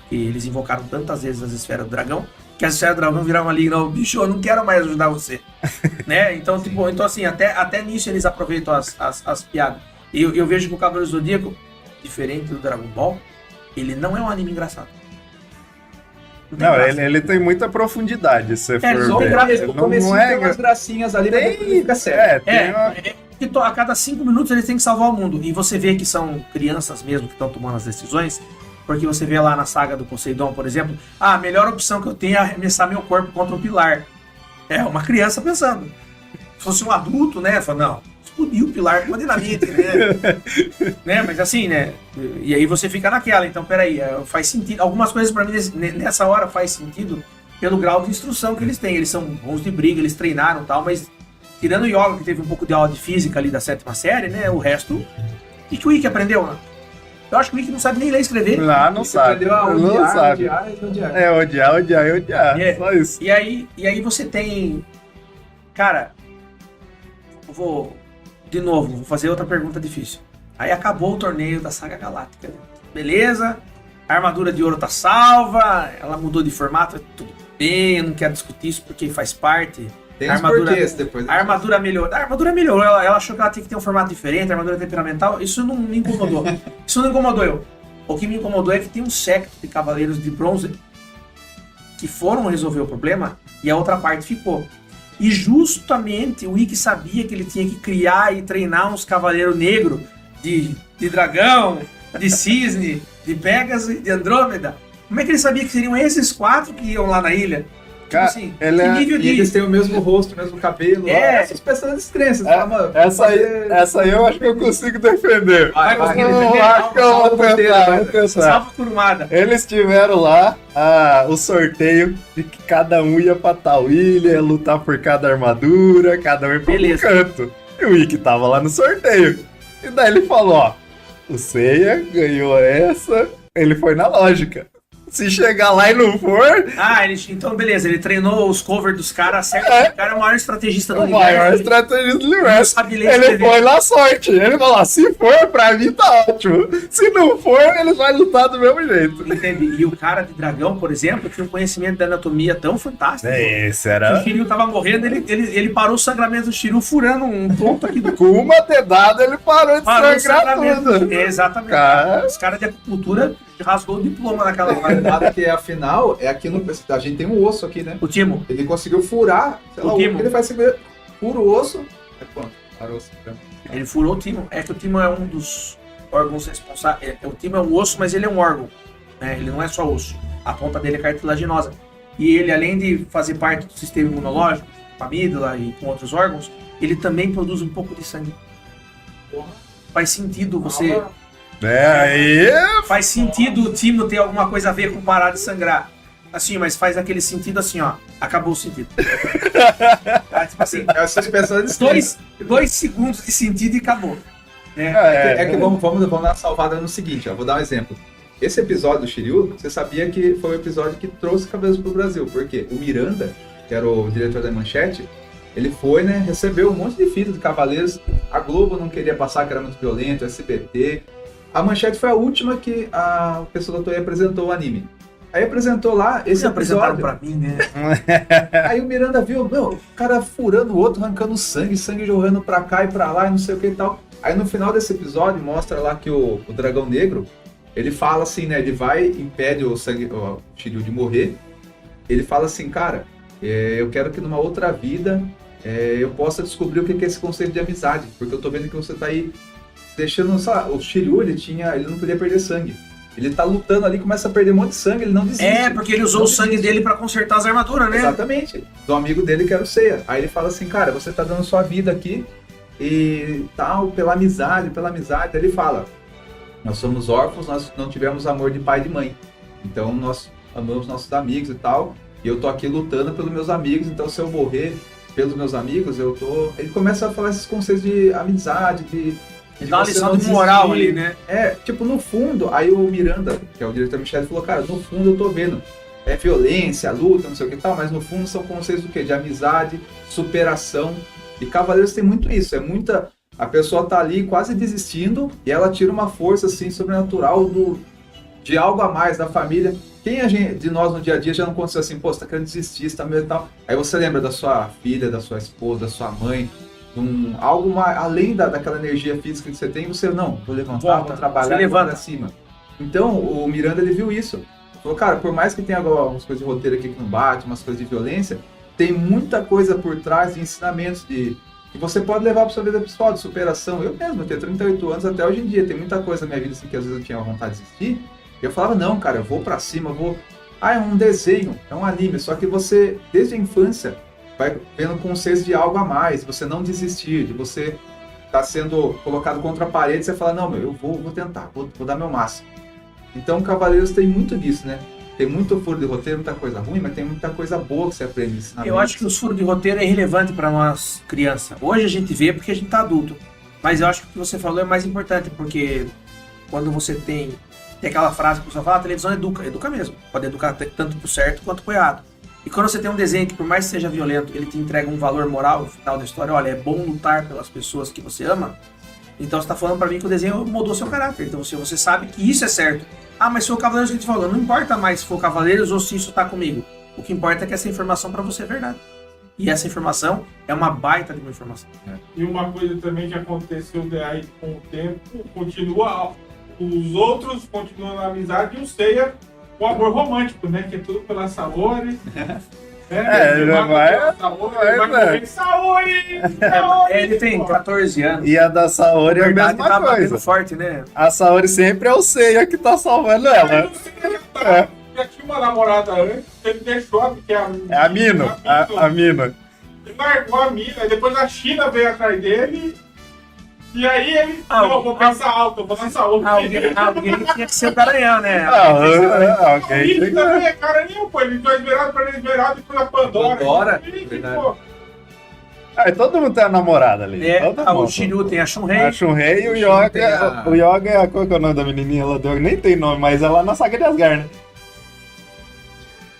que eles invocaram tantas vezes as esferas do dragão, que as esferas do dragão viraram ali, não, bicho, eu não quero mais ajudar você. Né? Então, assim, até nisso eles aproveitam as piadas. E eu vejo que o Cavaleiro do Zodíaco, diferente do Dragon Ball, ele não é um anime engraçado. Não, Não, ele tem muita profundidade, se você for ver. No comecinho tem umas gracinhas ali, mas depois fica sério. Que a cada 5 minutos eles têm que salvar o mundo. E você vê que são crianças mesmo que estão tomando as decisões, porque você vê lá na saga do Poseidon, por exemplo, a melhor opção que eu tenho é arremessar meu corpo contra o pilar. É uma criança pensando. Se fosse um adulto, né, fala, não, explodir o pilar com a dinamite, né? Mas assim, né? E aí você fica naquela, então peraí, faz sentido. Algumas coisas pra mim nessa hora faz sentido pelo grau de instrução que eles têm. Eles são bons de briga, eles treinaram e tal, mas tirando o Yoga, que teve um pouco de aula de física ali da 7ª série, né? O resto, o que o Ikki aprendeu, né? Eu acho que o Ikki não sabe nem ler e escrever. Não sabe. Aprendeu a odiar. Odiar. Só isso. E aí você tem... Cara, eu vou fazer outra pergunta difícil. Aí acabou o torneio da Saga Galáctica. Beleza, a armadura de ouro tá salva, ela mudou de formato, tudo bem, eu não quero discutir isso porque faz parte. Tem uns porquês depois. A armadura melhorou. Ela achou que ela tinha que ter um formato diferente, a armadura temperamental. Isso não me incomodou. Isso não incomodou eu. O que me incomodou é que tem um séquito de cavaleiros de bronze que foram resolver o problema e a outra parte ficou. E justamente o Ikki sabia que ele tinha que criar e treinar uns cavaleiros negros de dragão, de cisne, de Pegasus e de Andrômeda. Como é que ele sabia que seriam esses 4 que iam lá na ilha? Cara, Assim, que nível de... E eles têm o mesmo rosto, o mesmo cabelo. Essas pessoas descrenças. Essa aí eu acho que eu consigo defender. Vai conseguir Eu defender? acho que eu vou tentar. Salva Kurumada. Eles tiveram lá o sorteio de que cada um ia pra tal ilha, lutar por cada armadura, cada um ia pra um canto. E o Ikki tava lá no sorteio. E daí ele falou, ó, o Seiya ganhou essa, ele foi na lógica. Se chegar lá e não for... Então beleza, ele treinou os covers dos caras, certo? O cara é o maior estrategista do universo. O maior estrategista do universo. Ele Ele foi na sorte. Ele falou, se for, pra mim tá ótimo. Se não for, ele vai lutar do mesmo jeito. Entendi. E o cara de dragão, por exemplo, tinha um conhecimento da anatomia tão fantástico. Esse era... O Shiryu tava morrendo, ele parou o sangramento do Shiryu furando um ponto aqui do... Com uma dedada, ele parou de sangrar tudo. Exatamente. Cara... Os caras de acupuntura rasgou o diploma naquela hora. Nada que é afinal, é aqui no. A gente tem um osso aqui, né? O Timo. Ele conseguiu furar, sei lá, o que ele faz fura o osso. É quanto? Parou -se. Ele furou o Timo. É que o Timo é um dos órgãos responsáveis. O Timo é um osso, mas ele é um órgão. Né? Ele não é só osso. A ponta dele é cartilaginosa. E ele, além de fazer parte do sistema imunológico, com a amígdala e com outros órgãos, ele também produz um pouco de sangue. Faz sentido você. Aí. Faz sentido o Timo ter alguma coisa a ver com parar de sangrar. Assim, mas faz aquele sentido assim, ó. Acabou o sentido. Tipo assim, essas pessoas 2 segundos de sentido e acabou. É que vamos dar uma salvada no seguinte, ó. Vou dar um exemplo. Esse episódio do Shiryu, você sabia que foi o episódio que trouxe cabelos pro Brasil. Por quê? O Miranda, que era o diretor da Manchete, ele foi, né? Recebeu um monte de fita de Cavaleiros. A Globo não queria passar, que era muito violento, SBT. A Manchete foi a última que a pessoa da Toei apresentou o anime. Aí apresentou lá esse episódio. Pra mim, né? Aí o Miranda viu, o cara furando o outro, arrancando sangue jorrando pra cá e pra lá e não sei o que e tal. Aí no final desse episódio mostra lá que o Dragão Negro, ele fala assim, né? Ele vai, impede o Shiryu de morrer. Ele fala assim, cara, eu quero que numa outra vida eu possa descobrir o que é esse conceito de amizade. Porque eu tô vendo que você tá aí deixando... O Shiryu, ele não podia perder sangue. Ele tá lutando ali, começa a perder um monte de sangue, ele não desiste. Porque ele usou o sangue dele pra consertar as armaduras, né? Exatamente. Do amigo dele que era o Seiya. Aí ele fala assim, cara, você tá dando sua vida aqui e tal, pela amizade. Aí ele fala, nós somos órfãos, nós não tivemos amor de pai e de mãe. Então nós amamos nossos amigos e tal. E eu tô aqui lutando pelos meus amigos, então se eu morrer pelos meus amigos, eu tô... Ele começa a falar esses conceitos de amizade, de dá uma lição de moral ali, né? Tipo, no fundo, aí o Miranda, que é o diretor Michel, falou, cara, no fundo eu tô vendo violência, luta, não sei o que tal, mas no fundo são conceitos do quê? De amizade, superação. E Cavaleiros tem muito isso, a pessoa tá ali quase desistindo e ela tira uma força, assim, sobrenatural de algo a mais da família. Quem de nós no dia a dia já não aconteceu assim, pô, você tá querendo desistir, você tá meio tal. Aí você lembra da sua filha, da sua esposa, da sua mãe, algo mais, além daquela energia física que você tem, você não, vou levantar, vou trabalhar, vou pra cima. Então, o Miranda, ele viu isso. Falou, cara, por mais que tenha algumas coisas de roteiro aqui que não bate, umas coisas de violência, tem muita coisa por trás de ensinamentos que você pode levar pra sua vida pessoal, de superação. Eu mesmo, eu tenho 38 anos até hoje em dia, tem muita coisa na minha vida assim, que às vezes eu tinha vontade de desistir, e eu falava, não, cara, eu vou pra cima, é um desenho, é um anime, só que você, desde a infância, vai vendo conceitos de algo a mais, você não desistir, de você estar sendo colocado contra a parede, você fala, não, eu vou tentar, vou dar meu máximo. Então, Cavaleiros tem muito disso, né? Tem muito furo de roteiro, muita coisa ruim, mas tem muita coisa boa que você aprende ensinando. Eu acho que os furos de roteiro é irrelevante para nós, criança. Hoje a gente vê porque a gente tá adulto. Mas eu acho que o que você falou é mais importante, porque quando você tem aquela frase que o pessoal fala, a televisão educa mesmo. Pode educar tanto pro certo quanto pro errado. E quando você tem um desenho que, por mais que seja violento, ele te entrega um valor moral no final da história, olha, é bom lutar pelas pessoas que você ama, então você tá falando pra mim que o desenho mudou seu caráter. Então você sabe que isso é certo. Ah, mas se for Cavaleiros que a gente falou, não importa mais se for Cavaleiros ou se isso tá comigo. O que importa é que essa informação pra você é verdade. E essa informação é uma baita de uma informação. E uma coisa também que aconteceu daí com o tempo, os outros continuam na amizade e o Seiya o amor romântico, né? Que é tudo pela Saori. Já vai. Saori! Ele tem 14 anos. E a da Saori é a mesma tá coisa. Forte, né? A Saori sempre é o Seiya que tá salvando ela. Já tinha uma namorada antes, ele deixou, que é a Mina. A Mina. Ele largou a Mina, depois a China veio atrás dele. E aí ele, vou passar alto, vou passar alto. Alguém tinha que ser o Garanhão, né? Alguém tem que ser Garanhão, pô. Ele foi esmerado pra ele esmerado e foi a Pandora. Todo mundo tem a namorada ali. O Shiryu tem a Shunrei. A Shunrei e o Yoga. O Yoga, qual que é o nome da menininha lá do Yoga? Nem tem nome, mas ela é na saga de Asgard,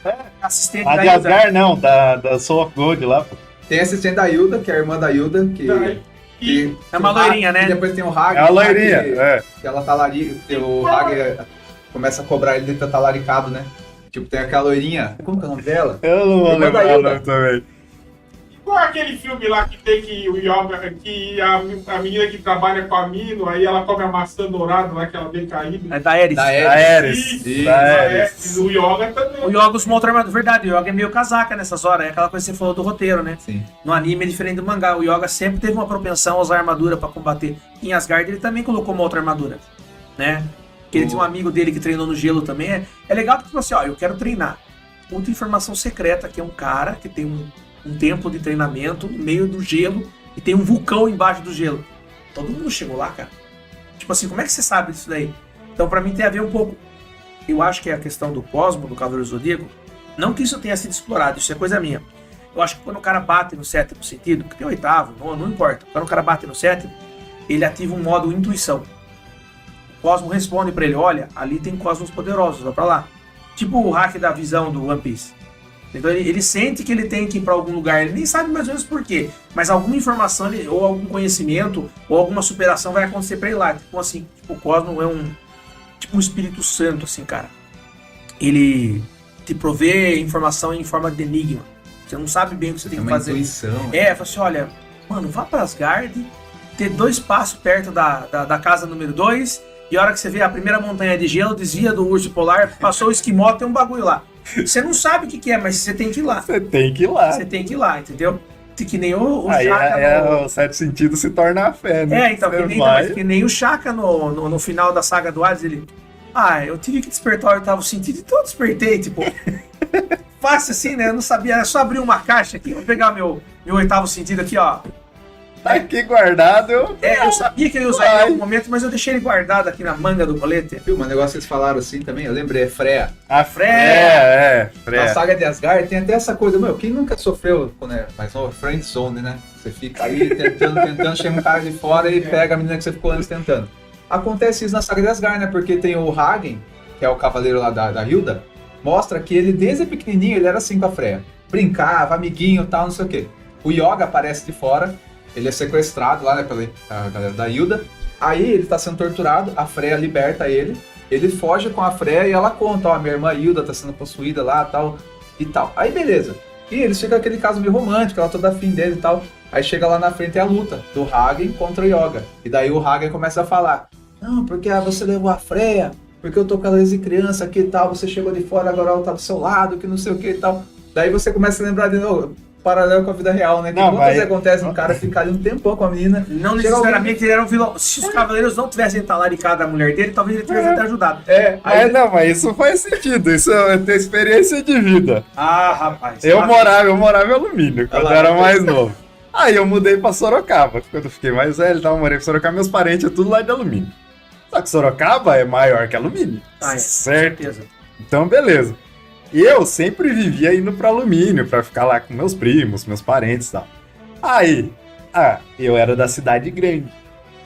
né? Assistente a da de Asgard não, da Soul of Gold lá, pô. Tem a assistente da Hilda, que é a irmã da Hilda, que é uma loirinha, né? E depois tem o Hag. É a loirinha, que ela talarica, que o Hag começa a cobrar ele de ter talaricado, né? Tipo, tem aquela loirinha. Como que é o nome dela? Eu não vou lembrar o nome também. Qual é aquele filme lá que tem que o Yoga, que a menina que trabalha com a Mino, aí ela come a maçã dourada lá que ela vem caída? É da Ares. Da Ares. O Yoga também. O Yoga usou uma outra armadura. Verdade, o Yoga é meio casaca nessas horas. É aquela coisa que você falou do roteiro, né? Sim. No anime é diferente do mangá. O Yoga sempre teve uma propensão a usar armadura pra combater. Em Asgard ele também colocou uma outra armadura, né? Que ele tinha um amigo dele que treinou no gelo também. É legal porque, assim, eu quero treinar. Outra informação secreta, que é um cara que tem um templo de treinamento no meio do gelo e tem um vulcão embaixo do gelo. Todo mundo chegou lá, cara. Tipo assim, como é que você sabe disso daí? Então, pra mim, tem a ver um pouco... Eu acho que é a questão do cosmo, do Cavaleiro Zodíaco, não que isso tenha sido explorado, isso é coisa minha. Eu acho que quando o cara bate no sétimo sentido, que tem o oitavo, não importa. Quando o cara bate no sétimo, ele ativa um modo intuição. O cosmo responde pra ele, olha, ali tem cosmos poderosos, vai pra lá. Tipo o hack da visão do One Piece. Então ele sente que ele tem que ir para algum lugar, ele nem sabe mais ou menos por quê, mas alguma informação, ou algum conhecimento, ou alguma superação vai acontecer para ele lá. Tipo assim, o Cosmo é um Espírito Santo, assim, cara. Ele te provê informação em forma de enigma. Você não sabe bem o que você tem que fazer. Intuição. Fala assim, olha, mano, vá para Asgard ter 2 passos perto da casa número 2, e a hora que você vê a primeira montanha de gelo, desvia do urso polar, passou o esquimó, tem um bagulho lá. Você não sabe o que é, mas você tem que ir lá. Você tem que ir lá. Você tem que ir lá, entendeu? Que nem o Aí Chaka o sétimo sentido se torna a fé, né? então, que nem o Chaka no final da saga do Hades, ele... eu tive que despertar o 8º sentido, então eu despertei, tipo... Fácil assim, né? Eu não sabia, era só abrir uma caixa aqui, vou pegar meu 8º sentido aqui, ó. Tá aqui guardado. Eu sabia que ele ia usar ele em algum momento, mas eu deixei ele guardado aqui na manga do colete. Viu, um negócio que vocês falaram assim também, eu lembrei, é Freya. A Freya. Na saga de Asgard tem até essa coisa, quem nunca sofreu quando é mais novo? Friend zone, né? Você fica aí tentando, chega um cara de fora e pega a menina que você ficou antes tentando. Acontece isso na saga de Asgard, né? Porque tem o Hagen, que é o cavaleiro lá da Hilda, mostra que ele desde pequenininho ele era assim com a Freya. Brincava, amiguinho e tal, não sei o quê. O Yoga aparece de fora, ele é sequestrado lá, né, pela galera da Hilda. Aí ele tá sendo torturado, a Freya liberta ele foge com a Freya e ela conta, minha irmã Hilda tá sendo possuída lá, tal, e tal. Aí beleza. E eles ficam aquele caso meio romântico, ela toda afim dele e tal. Aí chega lá na frente a luta do Hagen contra o Yoga. E daí o Hagen começa a falar, não, porque você levou a Freya, porque eu tô com ela desde criança aqui e tal, você chegou de fora, agora ela tá do seu lado, que não sei o que e tal. Daí você começa a lembrar de novo, paralelo com a vida real, né? Que quantas vezes acontece um cara ficar ali um tempão com a menina. Não necessariamente ele era um vilão. Se os cavaleiros não tivessem talaricado a mulher dele, talvez ele tivesse até ajudado. Mas isso faz sentido. Isso é ter experiência de vida. Rapaz. Eu morava em Alumínio quando eu era mais novo. Aí eu mudei pra Sorocaba. Quando eu fiquei mais velho, morei pra Sorocaba, meus parentes é tudo lá de Alumínio. Só que Sorocaba é maior que Alumínio. Certo? Com certeza. Então, beleza. Eu sempre vivia indo pra Alumínio, pra ficar lá com meus primos, meus parentes e tal. Aí, eu era da cidade grande.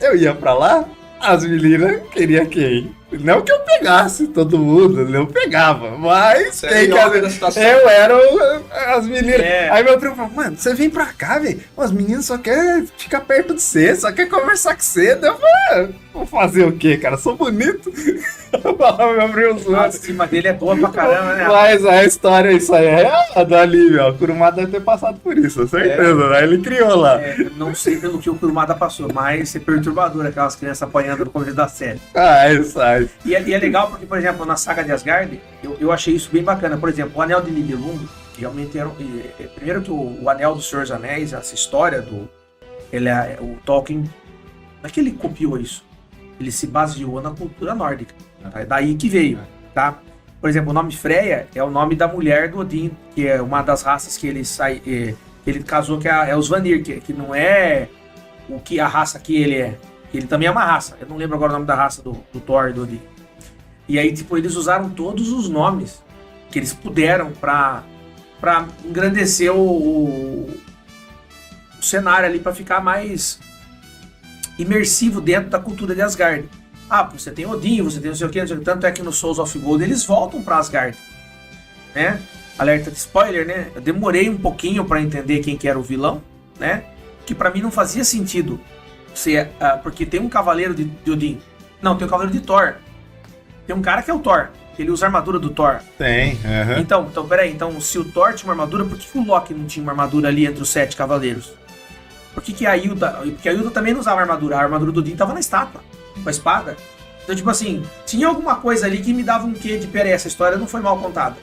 Eu ia pra lá, as meninas queriam quem? Não que eu pegasse todo mundo, eu pegava, mas quem que eu era as meninas. Aí meu primo falou, mano, você vem pra cá, velho, as meninas só querem ficar perto de você, só quer conversar com você. Eu falei, vou fazer o quê, cara? Sou bonito. Meu primo, a cima dele é boa pra caramba, né? Mas a história, isso aí é dali, meu. O Kurumada deve ter passado por isso, certeza, né? Ele criou lá. Não sei pelo que o Kurumada passou, mas é perturbador aquelas crianças apanhando no começo da série. Isso aí. E é legal porque, por exemplo, na saga de Asgard, eu achei isso bem bacana. Por exemplo, o Anel de Nibelung, realmente era... Primeiro que o Anel dos Senhor dos Anéis, essa história do... o Tolkien, não é que ele copiou isso. Ele se baseou na cultura nórdica. Tá? É daí que veio, tá? Por exemplo, o nome Freya é o nome da mulher do Odin, que é uma das raças que ele ele casou, que é os Vanir, que não é o que a raça que ele é. Ele também é uma raça. Eu não lembro agora o nome da raça do Thor e do Odin. E aí, tipo, eles usaram todos os nomes que eles puderam pra engrandecer o cenário ali, pra ficar mais imersivo dentro da cultura de Asgard. Você tem Odin, você tem não sei o que, tanto é que no Souls of Gold eles voltam pra Asgard, né? Alerta de spoiler, né? Eu demorei um pouquinho pra entender quem que era o vilão, né? Que pra mim não fazia sentido. Porque tem um cavaleiro de Odin. Não, tem um cavaleiro de Thor. Tem um cara que é o Thor. Ele usa a armadura do Thor. Tem, Então, peraí. Então, se o Thor tinha uma armadura, por que o Loki não tinha uma armadura ali entre os 7 cavaleiros? Por que a Hilda... Porque a Hilda também não usava armadura. A armadura do Odin tava na estátua, com a espada. Então, tipo assim, tinha alguma coisa ali que me dava um quê de peraí, essa história não foi mal contada.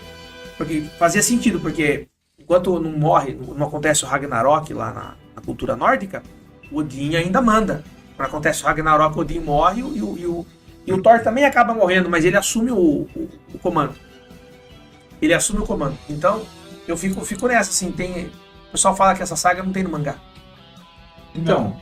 Porque fazia sentido, porque enquanto não morre, não acontece o Ragnarok lá na cultura nórdica, o Odin ainda manda. Quando acontece o Ragnarok, o Odin morre e o Thor também acaba morrendo, mas ele assume o comando. Ele assume o comando. Então, eu fico nessa, assim, o pessoal fala que essa saga não tem no mangá. Então...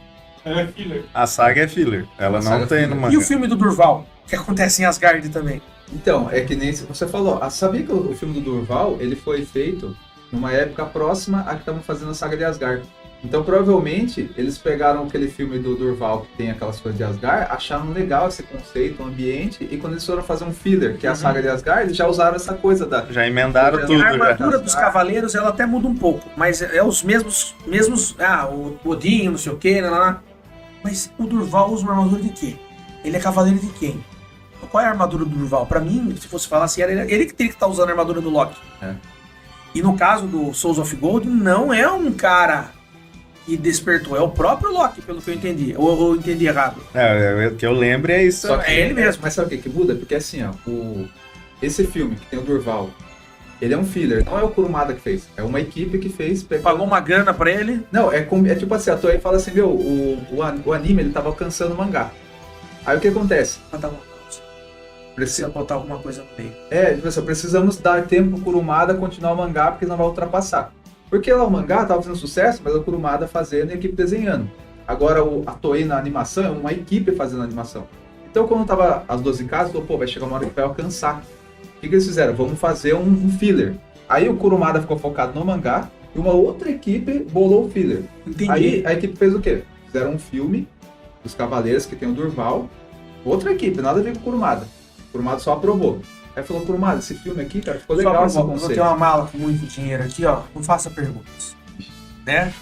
Ela é filler. A saga é filler. Ela não tem no mangá. E o filme do Durval, que acontece em Asgard também? Então, é que nem você falou. Sabia que o filme do Durval, ele foi feito numa época próxima a que estavam fazendo a saga de Asgard. Então, provavelmente, eles pegaram aquele filme do Durval que tem aquelas coisas de Asgard, acharam legal esse conceito, o ambiente, e quando eles foram fazer um filler, que é a saga de Asgard, eles já usaram essa coisa da... Já emendaram tudo. A armadura dos cavaleiros, ela até muda um pouco, mas é os mesmos o Odin, não sei o que, mas o Durval usa uma armadura de quê? Ele é cavaleiro de quem? Qual é a armadura do Durval? Pra mim, se fosse falar assim, era ele que teria que estar usando a armadura do Loki. E no caso do Souls of Gold, não é um cara que despertou. É o próprio Loki, pelo que eu entendi. Ou eu entendi errado. O que eu lembro é isso. Só que É ele mesmo. Mas sabe o que muda? Porque assim, ó, esse filme que tem o Durval, ele é um filler, não é o Kurumada que fez. É uma equipe que fez. Pagou uma grana pra ele. Não, é tipo assim, a Toei fala assim, meu, o anime ele tava alcançando o mangá. Aí o que acontece? Botar uma pausa. Precisa botar alguma coisa no meio. Tipo assim, precisamos dar tempo pro Kurumada continuar o mangá, porque não vai ultrapassar. Porque lá o mangá tava fazendo sucesso, mas o Kurumada fazendo e a equipe desenhando. Agora a Toei na animação é uma equipe fazendo a animação. Então quando tava as 12 casas, falou, pô, vai chegar uma hora que vai alcançar. O que eles fizeram? Vamos fazer um filler. Aí o Kurumada ficou focado no mangá e uma outra equipe bolou o filler. Entendi. Aí a equipe fez o quê? Fizeram um filme dos Cavaleiros, que tem o Durval. Outra equipe, nada a ver com o Kurumada. O Kurumada só aprovou. Aí falou, Kurumada, esse filme aqui, cara, ficou legal esse Eu conceito. tenho uma mala com muito dinheiro aqui, ó. Não faça perguntas. Né?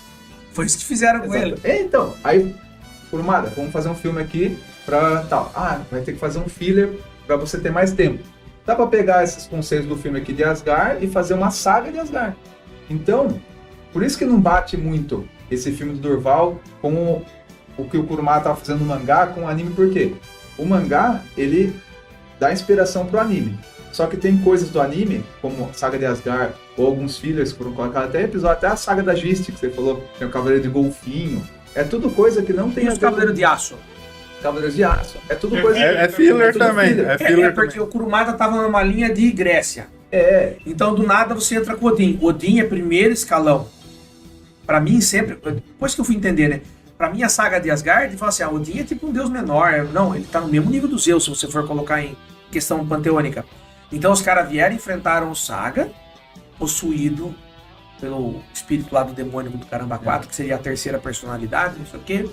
Foi isso que fizeram com ele. Então, aí, Kurumada, vamos fazer um filme aqui pra tal. Vai ter que fazer um filler pra você ter mais tempo. Dá pra pegar esses conceitos do filme aqui de Asgard e fazer uma saga de Asgard. Então, por isso que não bate muito esse filme do Durval com o que o Kurumada tava fazendo no mangá com o anime, por quê? O mangá, ele dá inspiração pro anime. Só que tem coisas do anime, como a saga de Asgard, ou alguns fillers que foram colocados até episódio, até a saga da Gist, que você falou, tem o Cavaleiro de Golfinho. É tudo coisa que não tem Tem os Cavaleiros de Aço. Cavaleiros de Aço. É tudo coisa... É filler tudo também. filler. É filler porque também. o Kurumada tava numa linha de Grécia. Então, do nada, você entra com Odin. Odin é primeiro escalão. Pra mim, sempre... Depois que eu fui entender, né? Pra mim, a saga de Asgard, fala assim, Odin é tipo um deus menor. Não, ele tá no mesmo nível do Zeus, se você for colocar em questão panteônica. Então, os caras vieram e enfrentaram o Saga, possuído pelo espírito lá do demônio do Caramba 4, que seria a terceira personalidade, não sei o quê.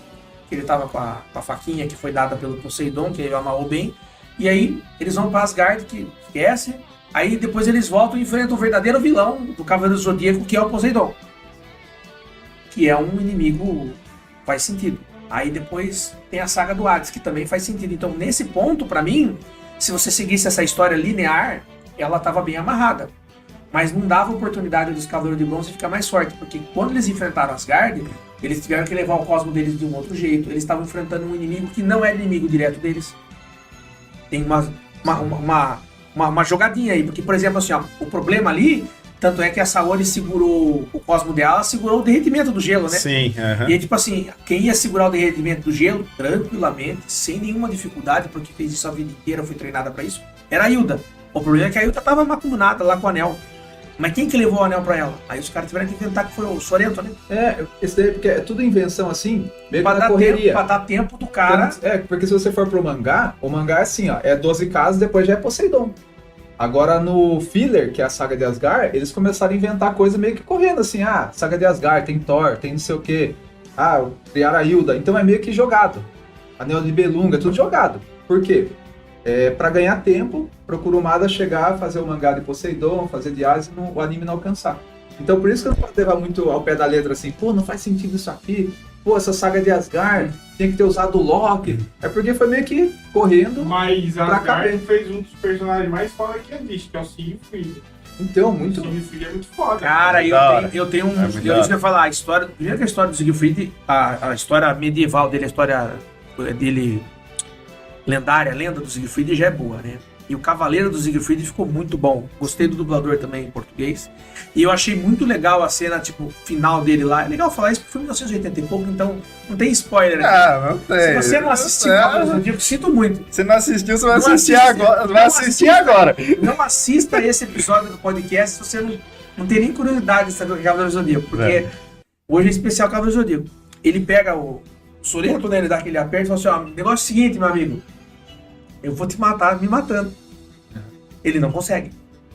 Que ele tava com a faquinha que foi dada pelo Poseidon, que ele amarrou bem. E aí, eles vão pra Asgard, que esquece. Aí, depois eles voltam e enfrentam o verdadeiro vilão do Cavaleiro do Zodíaco, que é o Poseidon. Que é um inimigo... Faz sentido. Aí depois tem a saga do Hades, que também faz sentido. Então, nesse ponto, pra mim, se você seguisse essa história linear, ela tava bem amarrada. Mas não dava oportunidade dos Cavaleiros de Bronze ficar mais forte, porque quando eles enfrentaram Asgard, eles tiveram que levar o cosmo deles de um outro jeito. Eles estavam enfrentando um inimigo que não era inimigo direto deles. Tem uma jogadinha aí, porque, por exemplo, assim, ó, o problema ali, tanto é que a Saori segurou o cosmo dela, segurou o derretimento do gelo, né? Sim, E aí, tipo assim, quem ia segurar o derretimento do gelo tranquilamente, sem nenhuma dificuldade, porque fez isso a vida inteira, foi treinada pra isso, era a Hilda. O problema é que a Hilda tava macumunada lá com o anel. Mas quem que levou o anel pra ela? Aí os caras tiveram que inventar que foi o Sorento, né? Esse daí, porque é tudo invenção assim, meio que na Pra correria. dar tempo do cara. Porque se você for pro mangá, o mangá é assim, ó, é 12 casas, depois já é Poseidon. Agora no filler, que é a saga de Asgard, eles começaram a inventar coisa meio que correndo, assim, saga de Asgard, tem Thor, tem não sei o quê, criaram a Hilda, então é meio que jogado. Anel de Belunga, é tudo jogado. Por quê? Pra ganhar tempo, pro Kurumada chegar, fazer o mangá de Poseidon, fazer de Hades e o anime não alcançar. Então por isso que eu não posso levar muito ao pé da letra assim, pô, não faz sentido isso aqui, pô, essa saga de Asgard, tinha que ter usado o Loki. É porque foi meio que correndo. Mas pra Asgard caber. fez um dos personagens mais foda que existe, que é o Siegfried. Então, O muito... Siegfried é muito foda. Cara, eu tenho um. muito da Eu hora. ia falar, a história. Primeiro que a história do Siegfried, a história medieval dele, a história dele lendária, a lenda do Siegfried já é boa, né? E o Cavaleiro do Siegfried ficou muito bom. Gostei do dublador também em português. E eu achei muito legal a cena, tipo, final dele lá. É legal falar isso porque foi em 1980 e pouco, então não tem spoiler aqui. Não tem. Se você não assistiu Cavaleiros do Zodíaco, sinto muito. Se não assistiu, você vai Não assistir assiste. agora. Vai Não assistir assista. agora. Não assista esse episódio do podcast se você não tem nem curiosidade de saber o que é Cavaleiro do Zodíaco, porque hoje é especial Cavaleiro do Zodíaco. Ele pega o Sorento, né, ele dá aquele aperto e fala assim, negócio é o seguinte, meu amigo, eu vou te matar me matando. Ele não consegue.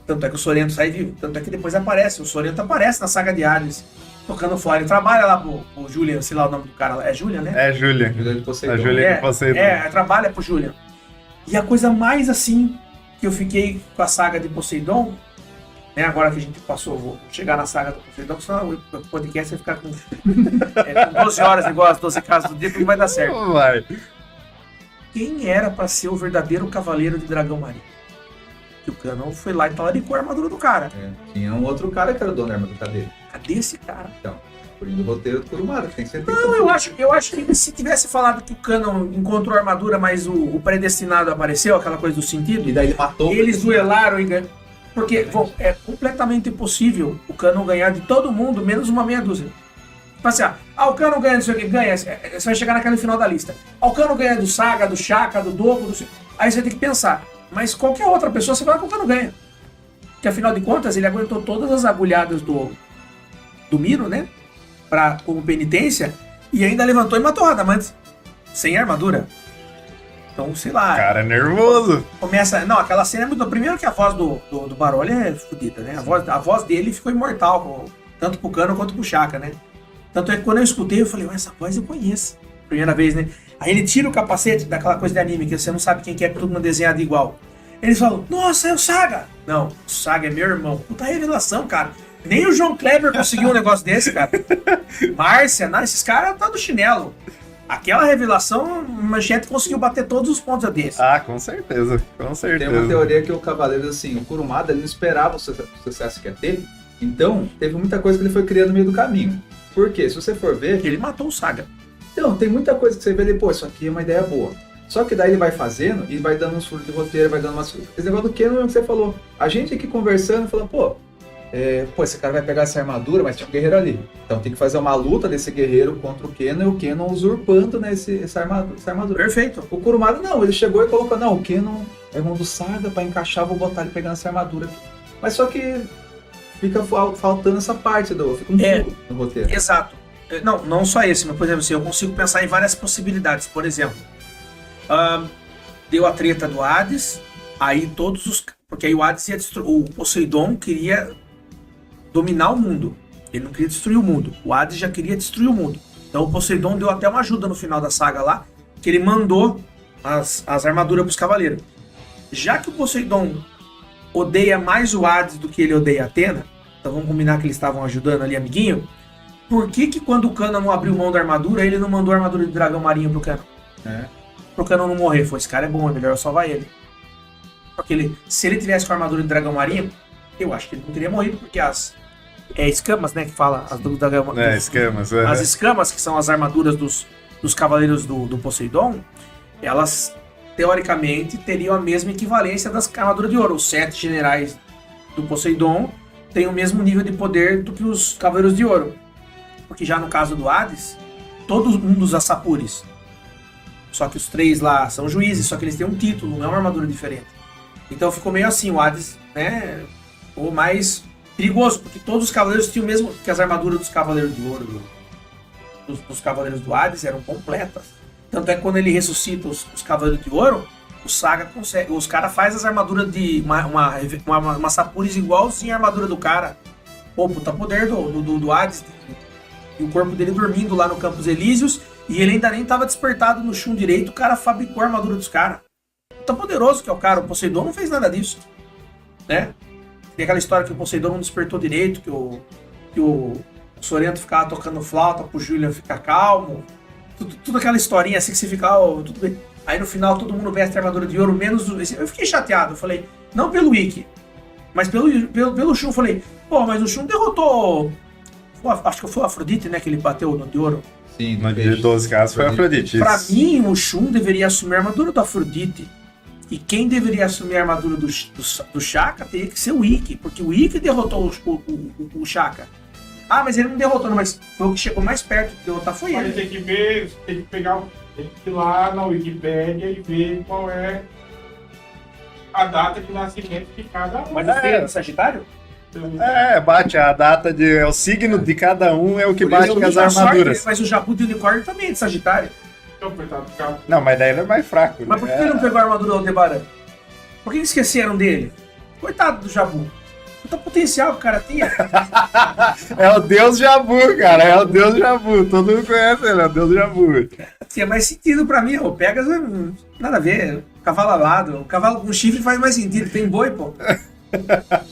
Tanto é que o Sorento sai vivo. Tanto é que depois aparece. O Sorento aparece na saga de Hades, tocando fora. Ele trabalha lá pro Julian, sei lá o nome do cara lá. É Julian, né? É, Júlia. Hilda de Poseidon. A Júlia que Poseidon. Trabalha pro Julian. E a coisa mais assim que eu fiquei com a saga de Poseidon, né? Agora que a gente passou, vou chegar na saga do Poseidon, senão o podcast vai ficar com 12 horas igual as 12 casas do dia, que não vai dar certo. Não vai. Quem era pra ser o verdadeiro cavaleiro de Dragão Marinho? Que o Canon foi lá e talaricou a armadura do cara. Tinha um outro cara que era o dono da armadura dele. Cadê esse cara? do roteiro do Kurumada, tem que ser. Não, eu acho que se tivesse falado que o Canon encontrou a armadura, mas o predestinado apareceu, aquela coisa do sentido, E daí ele matou. eles duelaram e ganharam. Porque, bom, é completamente impossível o Canon ganhar de todo mundo, menos uma meia dúzia. Tipo assim, o Canon ganha disso aqui, ganha, você vai chegar naquele final da lista. O Canon ganha do Saga, do Shaka, do Dogo, aí você tem que pensar, mas qualquer outra pessoa você vai que o Canon ganha. Porque afinal de contas, ele aguentou todas as agulhadas do Miro, né? Como penitência, e ainda levantou e matou o Radamantes. Sem armadura. Então, sei lá. Cara, é nervoso. Começa. Não, aquela cena é muito. Primeiro que a voz do Baroli é fodida, né? A voz dele ficou imortal, tanto pro Canon quanto pro Shaka, né? Tanto é que quando eu escutei, eu falei, essa voz eu conheço. Primeira vez, né? Aí ele tira o capacete daquela coisa de anime, que você não sabe quem que é, que todo mundo desenhado igual. Eles falam, nossa, é o Saga! Não, o Saga é meu irmão. Puta revelação, cara. Nem o João Kleber conseguiu um negócio desse, cara. Márcia, não, esses caras tá do chinelo. Aquela revelação, Manchete conseguiu bater todos os pontos desse. Ah, com certeza, com certeza. Tem uma teoria que o Cavaleiro, assim, o Kurumada, ele não esperava o sucesso que ia ter, então teve muita coisa que ele foi criando no meio do caminho. Por quê? Se você for ver... Ele matou o Saga. Então, tem muita coisa que você vê ali, pô, isso aqui é uma ideia boa. Só que daí ele vai fazendo e vai dando uns furos de roteiro, vai dando umas... Esse negócio do Kenon é o que você falou. A gente aqui conversando, falando, pô, esse cara vai pegar essa armadura, mas tinha um guerreiro ali. Então tem que fazer uma luta desse guerreiro contra o Kenon e o Kenon usurpando, né, essa armadura. Perfeito. O Kurumada não, ele chegou e colocou, não, o Kenon é irmão do Saga, pra encaixar, vou botar ele pegando essa armadura aqui. Mas só que fica faltando essa parte, fica um furo no roteiro. Exato. Não só esse, mas por exemplo, assim, eu consigo pensar em várias possibilidades. Por exemplo, deu a treta do Hades, aí porque aí o Hades ia destruir, o Poseidon queria dominar o mundo, ele não queria destruir o mundo, o Hades já queria destruir o mundo. Então o Poseidon deu até uma ajuda no final da saga lá, que ele mandou as armaduras pros cavaleiros. Já que o Poseidon odeia mais o Hades do que ele odeia a Atena, então vamos combinar que eles estavam ajudando ali, amiguinho. Por que quando o Canon não abriu mão da armadura, ele não mandou a armadura de dragão marinho pro Canon? Pro Canon não morrer. Esse cara é bom, é melhor eu salvar ele. Porque se ele tivesse com a armadura de dragão marinho, eu acho que ele não teria morrido, porque as escamas, né, que fala, as do dragão, escamas. as escamas, que são as armaduras dos cavaleiros do Poseidon, elas, teoricamente, teriam a mesma equivalência das armaduras de ouro. Os 7 generais do Poseidon têm o mesmo nível de poder do que os cavaleiros de ouro. Porque já no caso do Hades, todo mundo dos Assapuris, só que os 3 lá são juízes, só que eles têm um título, não é uma armadura diferente. Então ficou meio assim, o Hades, né, o mais perigoso, porque todos os cavaleiros tinham o mesmo, que as armaduras dos cavaleiros de ouro, dos cavaleiros do Hades eram completas. Tanto é que quando ele ressuscita os cavaleiros de ouro, o Saga consegue, os caras fazem as armaduras de uma Sapuris igualzinha a armadura do cara. Pô, puta poder do Hades, e o corpo dele dormindo lá no Campos Elíseos, e ele ainda nem estava despertado no chão direito, o cara fabricou a armadura dos caras. Tão poderoso que é o cara, o Poseidon não fez nada disso, né? Tem aquela história que o Poseidon não despertou direito, que o Sorento ficava tocando flauta pro Julian ficar calmo, tudo aquela historinha assim que você fica, tudo bem. Aí no final todo mundo veste a armadura de ouro, menos eu fiquei chateado, eu falei, não pelo Wiki, mas pelo Shun, eu falei, pô, mas o Shun derrotou, acho que foi o Afrodite, né, que ele bateu no de ouro. Sim, no de 12 casos foi Afrodite. Pra mim, o Shun deveria assumir a armadura do Afrodite. E quem deveria assumir a armadura do Shaka teria que ser o Ikki, porque o Ikki derrotou o Shaka. Ah, mas ele não derrotou, não, mas foi o que chegou mais perto de derrotar, foi ele. Tem que ver, tem que ir lá na Wikipédia e ver qual é a data de nascimento de cada um. Mas é do Sagitário? Bate a data o signo de cada um é o que bate com as armaduras. Mas o Jabu de Unicórnio também é de Sagitário. Não, mas daí ele é mais fraco. Mas por que ele não pegou a armadura do Aldebaran? Por que esqueceram dele? Coitado do Jabu. Puta potencial que o cara tinha. É o Deus Jabu, cara. É o Deus Jabu. Todo mundo conhece ele, é o Deus Jabu. Tinha mais sentido pra mim. O Pegasus, nada a ver. Cavalo alado. O cavalo com chifre faz mais sentido. Tem boi, pô.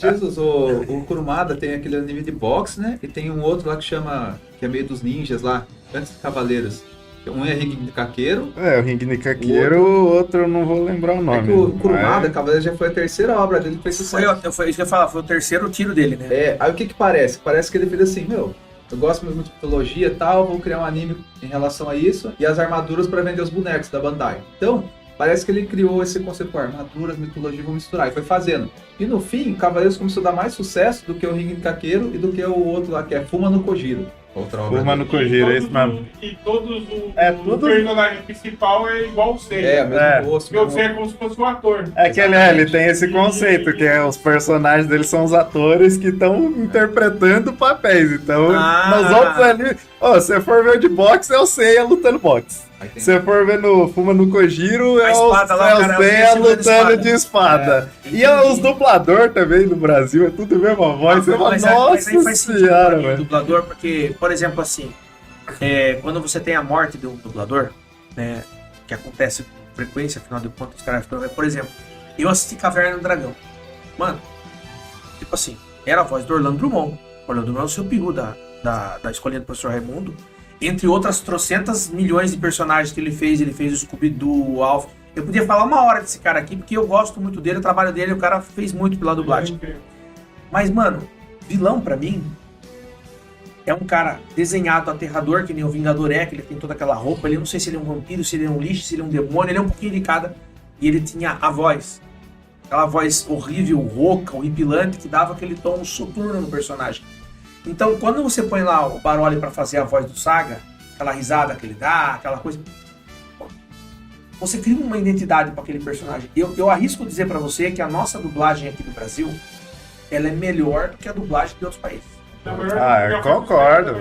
Jesus, o Kurumada tem aquele anime de boxe, né? E tem um outro lá que chama, que é meio dos ninjas lá, antes dos cavaleiros. Um é Ring de Caqueiro. O Ring de Caqueiro, o outro eu não vou lembrar o nome. É que o Kurumada, Cavaleiro, já foi a terceira obra dele que fez sucesso. Foi isso que eu ia falar, foi o terceiro tiro dele, né? Aí o que parece? Parece que ele fez assim, eu gosto muito de mitologia e tal, vou criar um anime em relação a isso, e as armaduras para vender os bonecos da Bandai. Então, parece que ele criou esse conceito, armaduras, mitologia, vou misturar, e foi fazendo. E no fim, Cavaleiros começou a dar mais sucesso do que o Ringen Kakeiro e do que o outro lá, que é Fuma no Kojiro. Outra obra. Fuma no Kojiro, é isso mesmo. E todos tudo... o personagem principal é igual o Seiya. É, mesmo rosto. Porque o Seiya é como se fosse um ator. É que ele tem esse conceito, que os personagens dele são os atores que estão interpretando papéis. Então, nos outros ali... se você for ver o de boxe, é o Seiya lutando boxe. Se você for ver no Fuma no Kojiro, é o Seiya lutando de espada. E os dublador também no Brasil, é tudo a mesma voz. Você fala, nossa senhora, velho. Dublador, porque, por exemplo, assim, quando você tem a morte de um dublador, né, que acontece com frequência, afinal de contas, os caras ficam, por exemplo, eu assisti Caverna do Dragão. Mano, tipo assim, era a voz do Orlando Drummond. Orlando Drummond é o seu peru da escolinha do professor Raimundo. Entre outras trocentas milhões de personagens que ele fez o Scooby-Doo, o Alf. Eu podia falar uma hora desse cara aqui, porque eu gosto muito dele, o trabalho dele, o cara fez muito pela dublagem. Mas, mano, vilão pra mim é um cara desenhado, aterrador, que nem o Vingador que ele tem toda aquela roupa, ele não sei se ele é um vampiro, se ele é um lixo, se ele é um demônio, ele é um pouquinho de cada. E ele tinha a voz, aquela voz horrível, rouca, horripilante, que dava aquele tom soturno no personagem. Então, quando você põe lá o Baroli pra fazer a voz do Saga, aquela risada que ele dá, aquela coisa, você cria uma identidade para aquele personagem. Eu arrisco dizer para você que a nossa dublagem aqui do Brasil, ela é melhor do que a dublagem de outros países. Eu concordo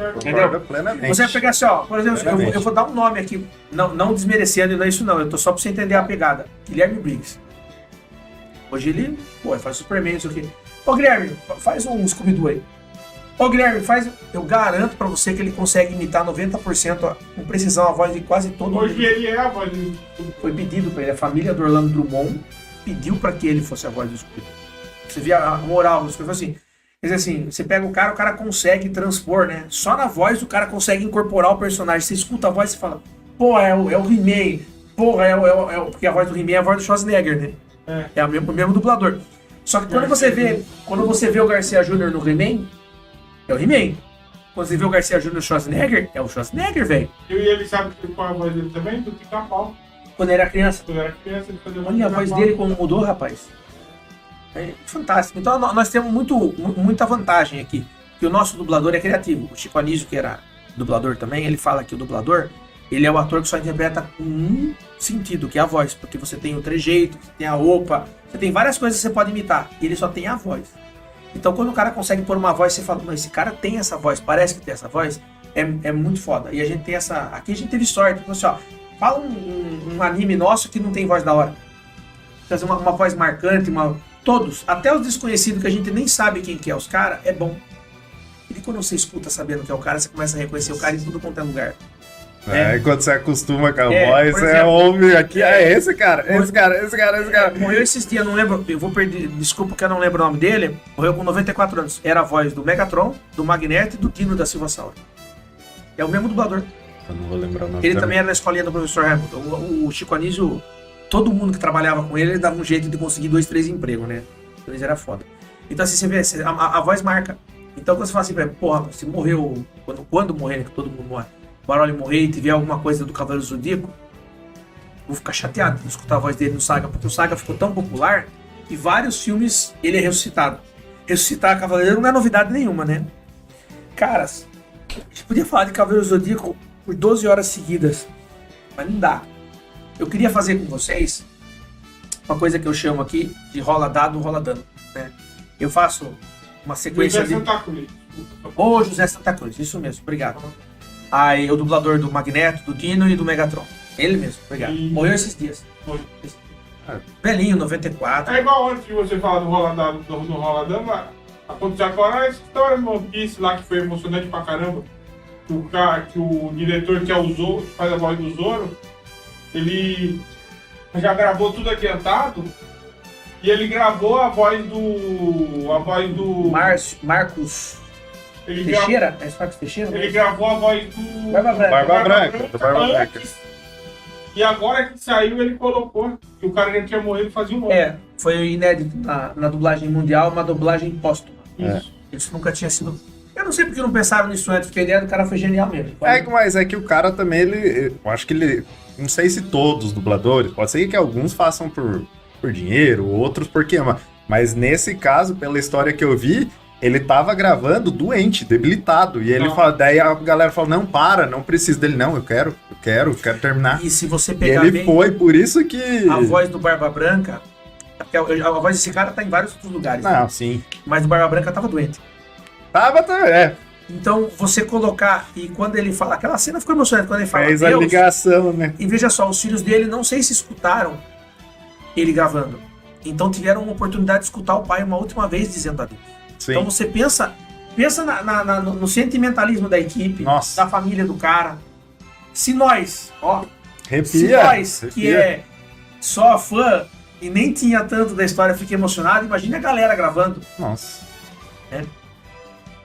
plenamente. Você vai pegar assim, por exemplo, eu vou dar um nome aqui, não desmerecendo, não é isso não, eu tô só pra você entender a pegada. Guilherme Briggs. Hoje ele, faz Superman, isso aqui. Guilherme, faz um Scooby-Doo aí. Guilherme, eu garanto pra você que ele consegue imitar 90% com precisão a voz de quase todo mundo. Hoje ele é a voz do... Foi pedido pra ele, a família do Orlando Drummond pediu pra que ele fosse a voz do Scooby-Doo. Você via a moral do Scooby-Doo assim. Quer dizer assim, você pega o cara consegue transpor, né? Só na voz o cara consegue incorporar o personagem. Você escuta a voz e você fala, é o He-Man. Porque a voz do He-Man é a voz do Schwarzenegger, né? É o mesmo dublador. Só que quando você vê o Garcia Jr. no He-Man, é o He-Man. Quando você vê o Garcia Jr. no Schwarzenegger, é o Schwarzenegger, velho. E ele sabe qual é a voz dele também? Do Pica-Pau. Quando ele era criança. Ele fazia olha a voz dele como mudou, rapaz. É fantástico. Então nós temos muita vantagem aqui. Porque o nosso dublador é criativo. O Chico Anísio, que era dublador também, ele fala que o dublador, ele é o ator que só interpreta com um sentido, que é a voz. Porque você tem o trejeito, você tem a roupa, você tem várias coisas que você pode imitar. E ele só tem a voz. Então quando o cara consegue pôr uma voz, você fala, mas esse cara tem essa voz, parece que tem essa voz, é muito foda. E a gente tem essa... Aqui a gente teve sorte. Então, assim, fala um anime nosso que não tem voz da hora. Fazer uma voz marcante, todos, até os desconhecidos que a gente nem sabe quem que é os caras, é bom. E quando você escuta sabendo que é o cara, você começa a reconhecer o cara em tudo quanto é lugar. E quando você acostuma com a voz, você ouve aqui, esse cara. Morreu esses dias, não lembro, eu vou perder, desculpa que eu não lembro o nome dele, morreu com 94 anos. Era a voz do Megatron, do Magneto e do Dino da Silva Sauro. É o mesmo dublador. Eu não vou lembrar o nome. Ele também era na escolinha do professor Raimundo. O Chico Anísio, todo mundo que trabalhava com ele dava um jeito de conseguir 2, 3 empregos, né? Então eles era foda. Então assim, você vê, a voz marca. Então quando você fala assim, porra, se morreu, quando morrer, né, que todo mundo morre, o Baroli morrer e tiver alguma coisa do Cavaleiro do Zodíaco, vou ficar chateado de escutar a voz dele no Saga, porque o Saga ficou tão popular que vários filmes ele é ressuscitado. Ressuscitar Cavaleiro não é novidade nenhuma, né? Caras, a gente podia falar de Cavaleiro do Zodíaco por 12 horas seguidas, mas não dá. Eu queria fazer com vocês uma coisa que eu chamo aqui de rola dado, rola dano, né? Eu faço uma sequência José Santa Cruz. José Santa Cruz, isso mesmo, obrigado. Aí o dublador do Magneto, do Dino e do Megatron. Ele mesmo, obrigado. Morreu esses dias. Velhinho, 94. É igual antes de você falar do rola dado, aconteceu agora a história do One Piece lá que foi emocionante pra caramba. Que o diretor que é o Zoro, que faz a voz do Zoro, ele já gravou tudo adiantado e ele gravou a voz do Marcos Teixeira? É Marcos Teixeira? Ele gravou a voz do Barba Branca. E agora que saiu, ele colocou que o cara que tinha morrido fazia um ano. Foi inédito na dublagem mundial, uma dublagem póstuma. Isso. Isso nunca tinha sido... não sei porque não pensaram nisso antes, porque a ideia do cara foi genial mesmo. Mas é que o cara também, eu acho que ele, não sei se todos os dubladores, pode ser que alguns façam por dinheiro, outros porque ama, mas nesse caso, pela história que eu vi, ele tava gravando doente, debilitado, e ele fala, daí a galera falou, não precisa dele, não, eu quero terminar. E se você E pegar ele bem, foi, por isso que... a voz do Barba Branca, porque a voz desse cara tá em vários outros lugares, né? Não, sim. Mas o Barba Branca tava doente. Tava também, Então, você colocar, e quando ele fala, aquela cena ficou emocionante, quando ele fala fez a Deus, ligação, né? e veja só, os filhos dele, não sei se escutaram ele gravando. Então tiveram uma oportunidade de escutar o pai uma última vez dizendo adeus. Sim. Então você pensa no sentimentalismo da equipe, Nossa. da família do cara. Se nós, se Arrepia. nós, que é só fã e nem tinha tanto da história, fica emocionado, imagina a galera gravando. Nossa.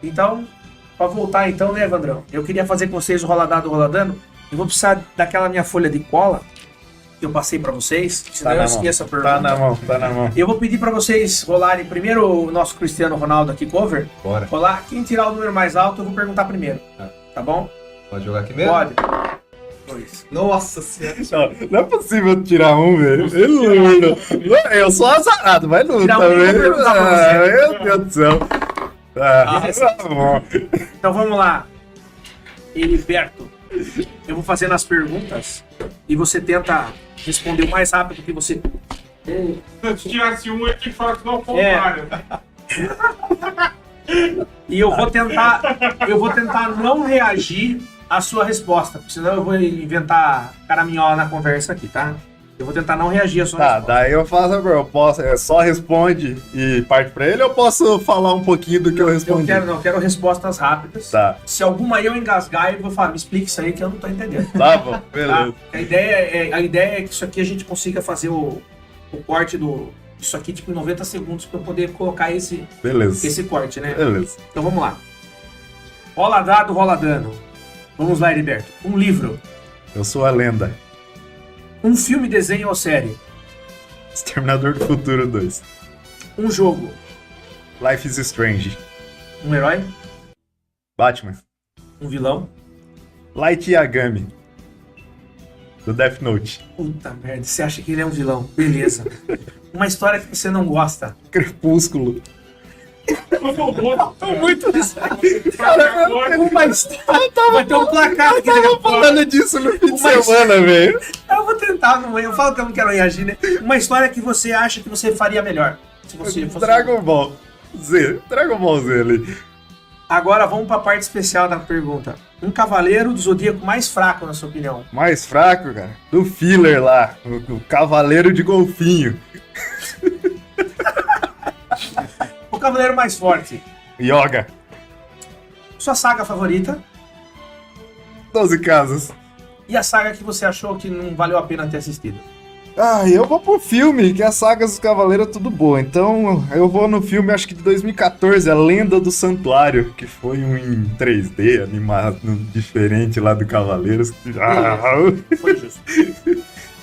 Então, pra voltar então, né, Evandrão? Eu queria fazer com vocês o roladado, roladando. Eu vou precisar daquela minha folha de cola que eu passei pra vocês, senão eu esqueço a pergunta. Tá na mão. Eu vou pedir pra vocês rolarem primeiro o nosso Cristiano Ronaldo aqui, cover. Bora. Rolar, quem tirar o número mais alto, eu vou perguntar primeiro. Tá bom? Pode jogar aqui mesmo? Pode. 2. Nossa senhora. Não é possível tirar um, velho. Eu sou azarado, mas não Tirar um, também. eu vou perguntar pra você. Meu Deus do céu. Tá bom. Então vamos lá. Heriberto, eu vou fazendo as perguntas e você tenta responder o mais rápido que você... Se eu tirasse um, eu tinha que falar que não foi o contrário. E eu vou tentar não reagir à sua resposta, porque senão eu vou inventar caraminhola na conversa aqui, tá? Eu vou tentar não reagir à sua resposta. Daí eu faço, eu posso, só responde e parte pra ele, ou eu posso falar um pouquinho do que eu respondi? Eu quero respostas rápidas. Tá. Se alguma eu engasgar, eu vou falar, me explique isso aí que eu não tô entendendo. Tá bom, beleza. Tá? A ideia é que isso aqui a gente consiga fazer o corte disso aqui tipo em 90 segundos para eu poder colocar esse corte, né? Beleza. Então vamos lá. Rola dado, rola dano. Vamos lá, Heriberto. Um livro. Eu sou a lenda. Um filme, desenho ou série. Exterminador do Futuro 2. Um jogo. Life is Strange. Um herói. Batman. Um vilão. Light Yagami. Do Death Note. Puta merda, você acha que ele é um vilão? Beleza. Uma história que você não gosta. Crepúsculo. Tô muito uma história. Vai ter um placar aqui. Eu tava falando disso no fim de semana, velho. Eu vou tentar, eu falo que eu não quero reagir, né? Uma história que você acha que você faria melhor. Se você fosse... Dragon Ball Z ali. Agora vamos pra parte especial da pergunta. Um cavaleiro do Zodíaco mais fraco, na sua opinião? Mais fraco, cara? Do filler lá. O Cavaleiro de Golfinho. O cavaleiro mais forte? Yoga. Sua saga favorita? 12 casas. E a saga que você achou que não valeu a pena ter assistido? Eu vou pro filme, que as sagas dos Cavaleiros é tudo boa. Então, eu vou no filme, acho que de 2014, A Lenda do Santuário, que foi um em 3D, animado, diferente lá do Cavaleiros. Foi justo.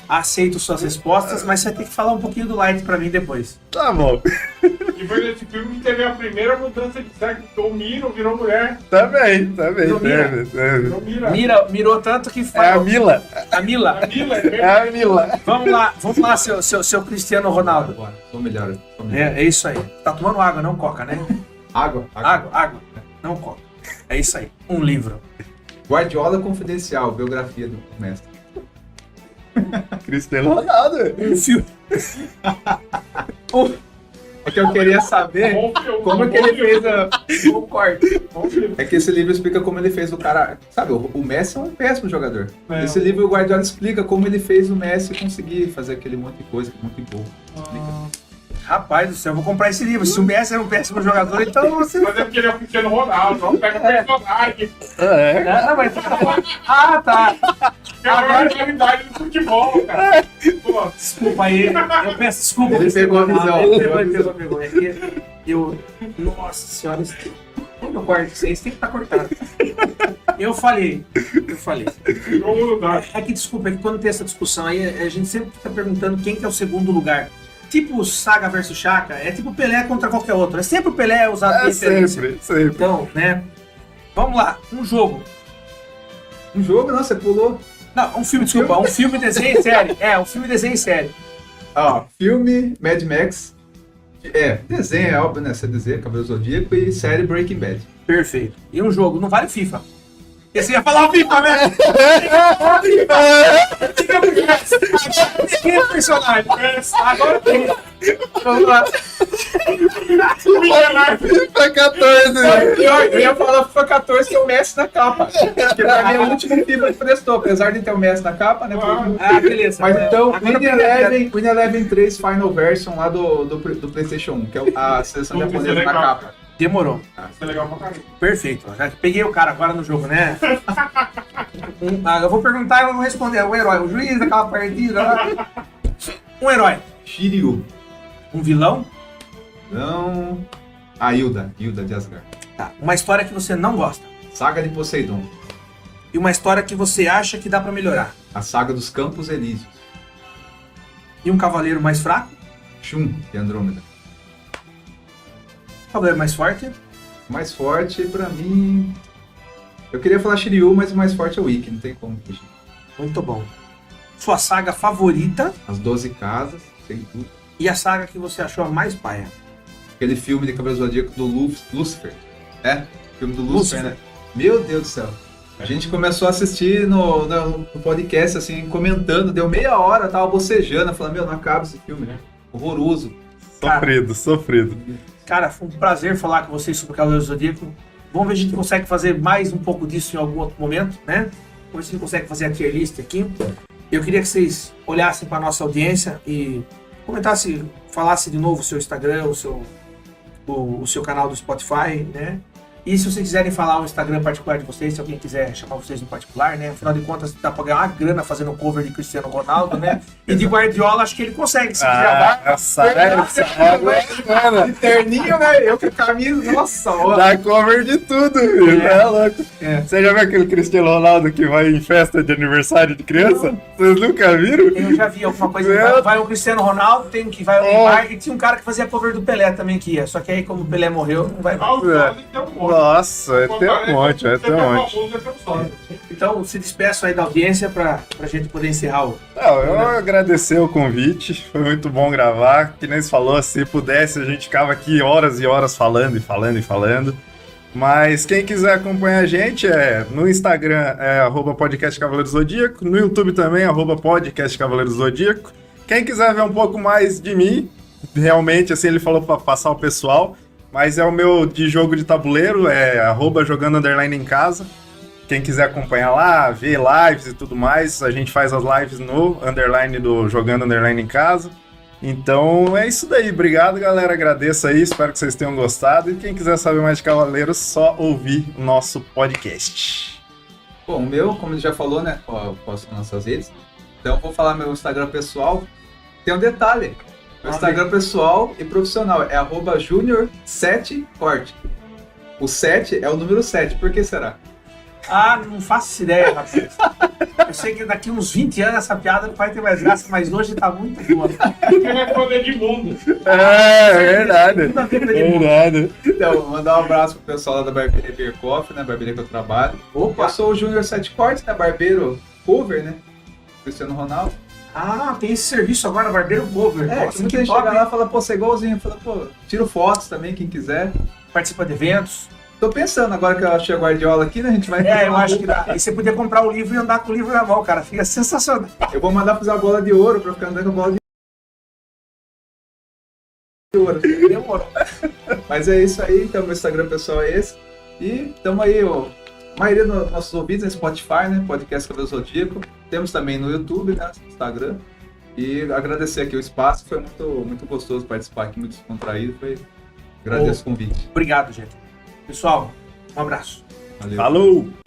Aceito suas respostas, mas você vai ter que falar um pouquinho do Light pra mim depois. Tá bom. E foi nesse filme que teve a primeira mudança de sexo, porque o Miro virou mulher. Também. Virou Mira. Mirou tanto que É a Mila. A Mila. A Mila É a Mila. Vamos lá, seu Cristiano Ronaldo. Bora. Sou melhor. É isso aí. Tá tomando água, não coca, né? Água. Água. Não coca. É isso aí. Um livro. Guardiola Confidencial, biografia do mestre. Cristiano Ronaldo. Um filme. É que eu queria saber como que ele fez Um corte. É que esse livro explica como ele fez o cara... Sabe, o Messi é um péssimo jogador. É. Esse livro, o Guardiola explica como ele fez o Messi conseguir fazer aquele monte de coisa, aquele monte de gol. Explica. Rapaz do céu, eu vou comprar esse livro. Se o Messi era um péssimo jogador, então você... Mas é porque ele é o Cristiano Ronaldo, não pega o personagem. Não, mas... Ah, tá. Que é a realidade do futebol, cara. Pô, Desculpa aí. Eu peço desculpa. Ele pegou a visão. Ele pegou. É que eu... Nossa senhora. Quando eu corto isso aí, tem que estar cortado. Eu falei. jogo não dá. É que desculpa, é que quando tem essa discussão aí, a gente sempre fica perguntando quem que é o segundo lugar. Tipo Saga versus Chaka, é tipo Pelé contra qualquer outro. É sempre o Pelé usado de referência. Sempre. Então, né? Vamos lá, um jogo. Um jogo, não, você pulou. Não, um filme, desculpa. Um filme, desenho e série. Um filme, desenho e série. Ó, filme Mad Max. Desenho, é óbvio, né? Você desenha Cavaleiro Zodíaco e série Breaking Bad. Perfeito. E um jogo, não vale FIFA. E você ia falar o FIFA, né? Quem é o personagem? Agora tem. Vamos lá. FIFA 14. Pior, eu ia falar FIFA 14 que é o Messi na capa. Que pra mim é o último FIFA que prestou, apesar de ter o Messi na capa, né? Beleza. Mas então, Agora Win Eleven 3 Final Version lá do PlayStation 1, que é a seleção japonesa na capa. Demorou. Isso é legal pra caramba. Perfeito. Já peguei o cara agora no jogo, né? Eu vou perguntar e eu vou responder. O herói, o juiz daquela partida lá. Um herói. Shiryu. Um vilão. Não. A Hilda de Asgard. Tá. Uma história que você não gosta. Saga de Poseidon. E uma história que você acha que dá pra melhorar. A saga dos Campos Elíseos. E um cavaleiro mais fraco. Shun de Andrômeda. Cavaleiro mais forte. Mais forte, pra mim... Eu queria falar Shiryu, mas o mais forte é o Ikki, não tem como fugir. Muito bom. Sua saga favorita As 12 Casas, sem tudo. e a saga que você achou a mais paia. Aquele filme de Cavaleiro Zodíaco do Lucifer. Filme do Lucifer, né? Meu Deus do céu. A gente começou a assistir no podcast, assim, comentando, deu meia hora, tava bocejando, falando, não acaba esse filme, né? Horroroso. Sofrido. Cara, foi um prazer falar com vocês sobre o Cavaleiro do Zodíaco. Vamos ver se a gente consegue fazer mais um pouco disso em algum outro momento, né? Vamos ver se a gente consegue fazer a tier list aqui. Eu queria que vocês olhassem para a nossa audiência e comentassem, falassem de novo o seu Instagram, o seu canal do Spotify, né? E se vocês quiserem falar o Instagram particular de vocês, se alguém quiser chamar vocês no particular, né? Afinal de contas, dá pra ganhar uma grana fazendo um cover de Cristiano Ronaldo, né? E de Guardiola, acho que ele consegue. Se quiser dar. Sério, De terninho, né? Eu com a camisa, nossa, ó. dá cover de tudo, filho. É louco. Você já viu aquele Cristiano Ronaldo que vai em festa de aniversário de criança? Vocês nunca viram? Eu já vi alguma coisa. Vai o Cristiano Ronaldo, tem que vai o Neymar, e tinha um cara que fazia cover do Pelé também que ia. Só que aí, como o Pelé morreu, não vai mais. Nossa, vai ter um monte, vai ter um monte. Então, se despeço aí da audiência pra gente poder encerrar o... Não, eu agradecer o convite, foi muito bom gravar. Que nem se falou, se pudesse, a gente ficava aqui horas e horas falando. Mas quem quiser acompanhar a gente no Instagram @podcast Cavaleiro Zodíaco, no YouTube também, @podcast Cavaleiro Zodíaco. Quem quiser ver um pouco mais de mim, realmente, assim, ele falou pra passar o pessoal, mas é o meu de jogo de tabuleiro, @jogando_em casa. Quem quiser acompanhar lá, ver lives e tudo mais, a gente faz as lives no underline do Jogando em casa. Então é isso daí, obrigado galera, agradeço aí, espero que vocês tenham gostado. E quem quiser saber mais de Cavaleiros, só ouvir o nosso podcast. Bom, o meu, como ele já falou, né, eu posto nas nossas redes, então eu vou falar meu Instagram pessoal. Tem um detalhe, meu Instagram pessoal e profissional é @junior7corte. O 7 é o número 7, por que será? Não faço ideia, rapaz. Eu sei que daqui uns 20 anos essa piada não vai ter mais graça, mas hoje tá muito boa. Quem é poder de mundo? É verdade. Tudo a ver com Edmundo. Então, mandar um abraço pro pessoal lá da Barbearia Birkoff, né, barbearia que eu trabalho. Opa. Eu sou o Júnior 7 Cortes, né, barbeiro cover, né, Cristiano Ronaldo. Tem esse serviço agora, barbeiro cover. Nossa, muita gente chega lá e fala, pô, você é igualzinho. Fala, pô, tiro fotos também, quem quiser. Participa de eventos. Tô pensando, agora que eu achei a Guardiola aqui, né, a gente vai... Eu acho que dá. E você podia comprar o livro e andar com o livro na mão, cara. Fica sensacional. Eu vou mandar fazer a bola de ouro pra ficar andando com a bola de ouro. Demorou. Mas é isso aí, então meu Instagram pessoal é esse. E tamo aí, a maioria dos nossos ouvintes é Spotify, né, podcast Cavaleiro Zodíaco. Temos também no YouTube, né, no Instagram. E agradecer aqui o espaço, foi muito gostoso participar aqui, muito descontraído. Agradeço o convite. Obrigado, gente. Pessoal, um abraço. Valeu. Falou!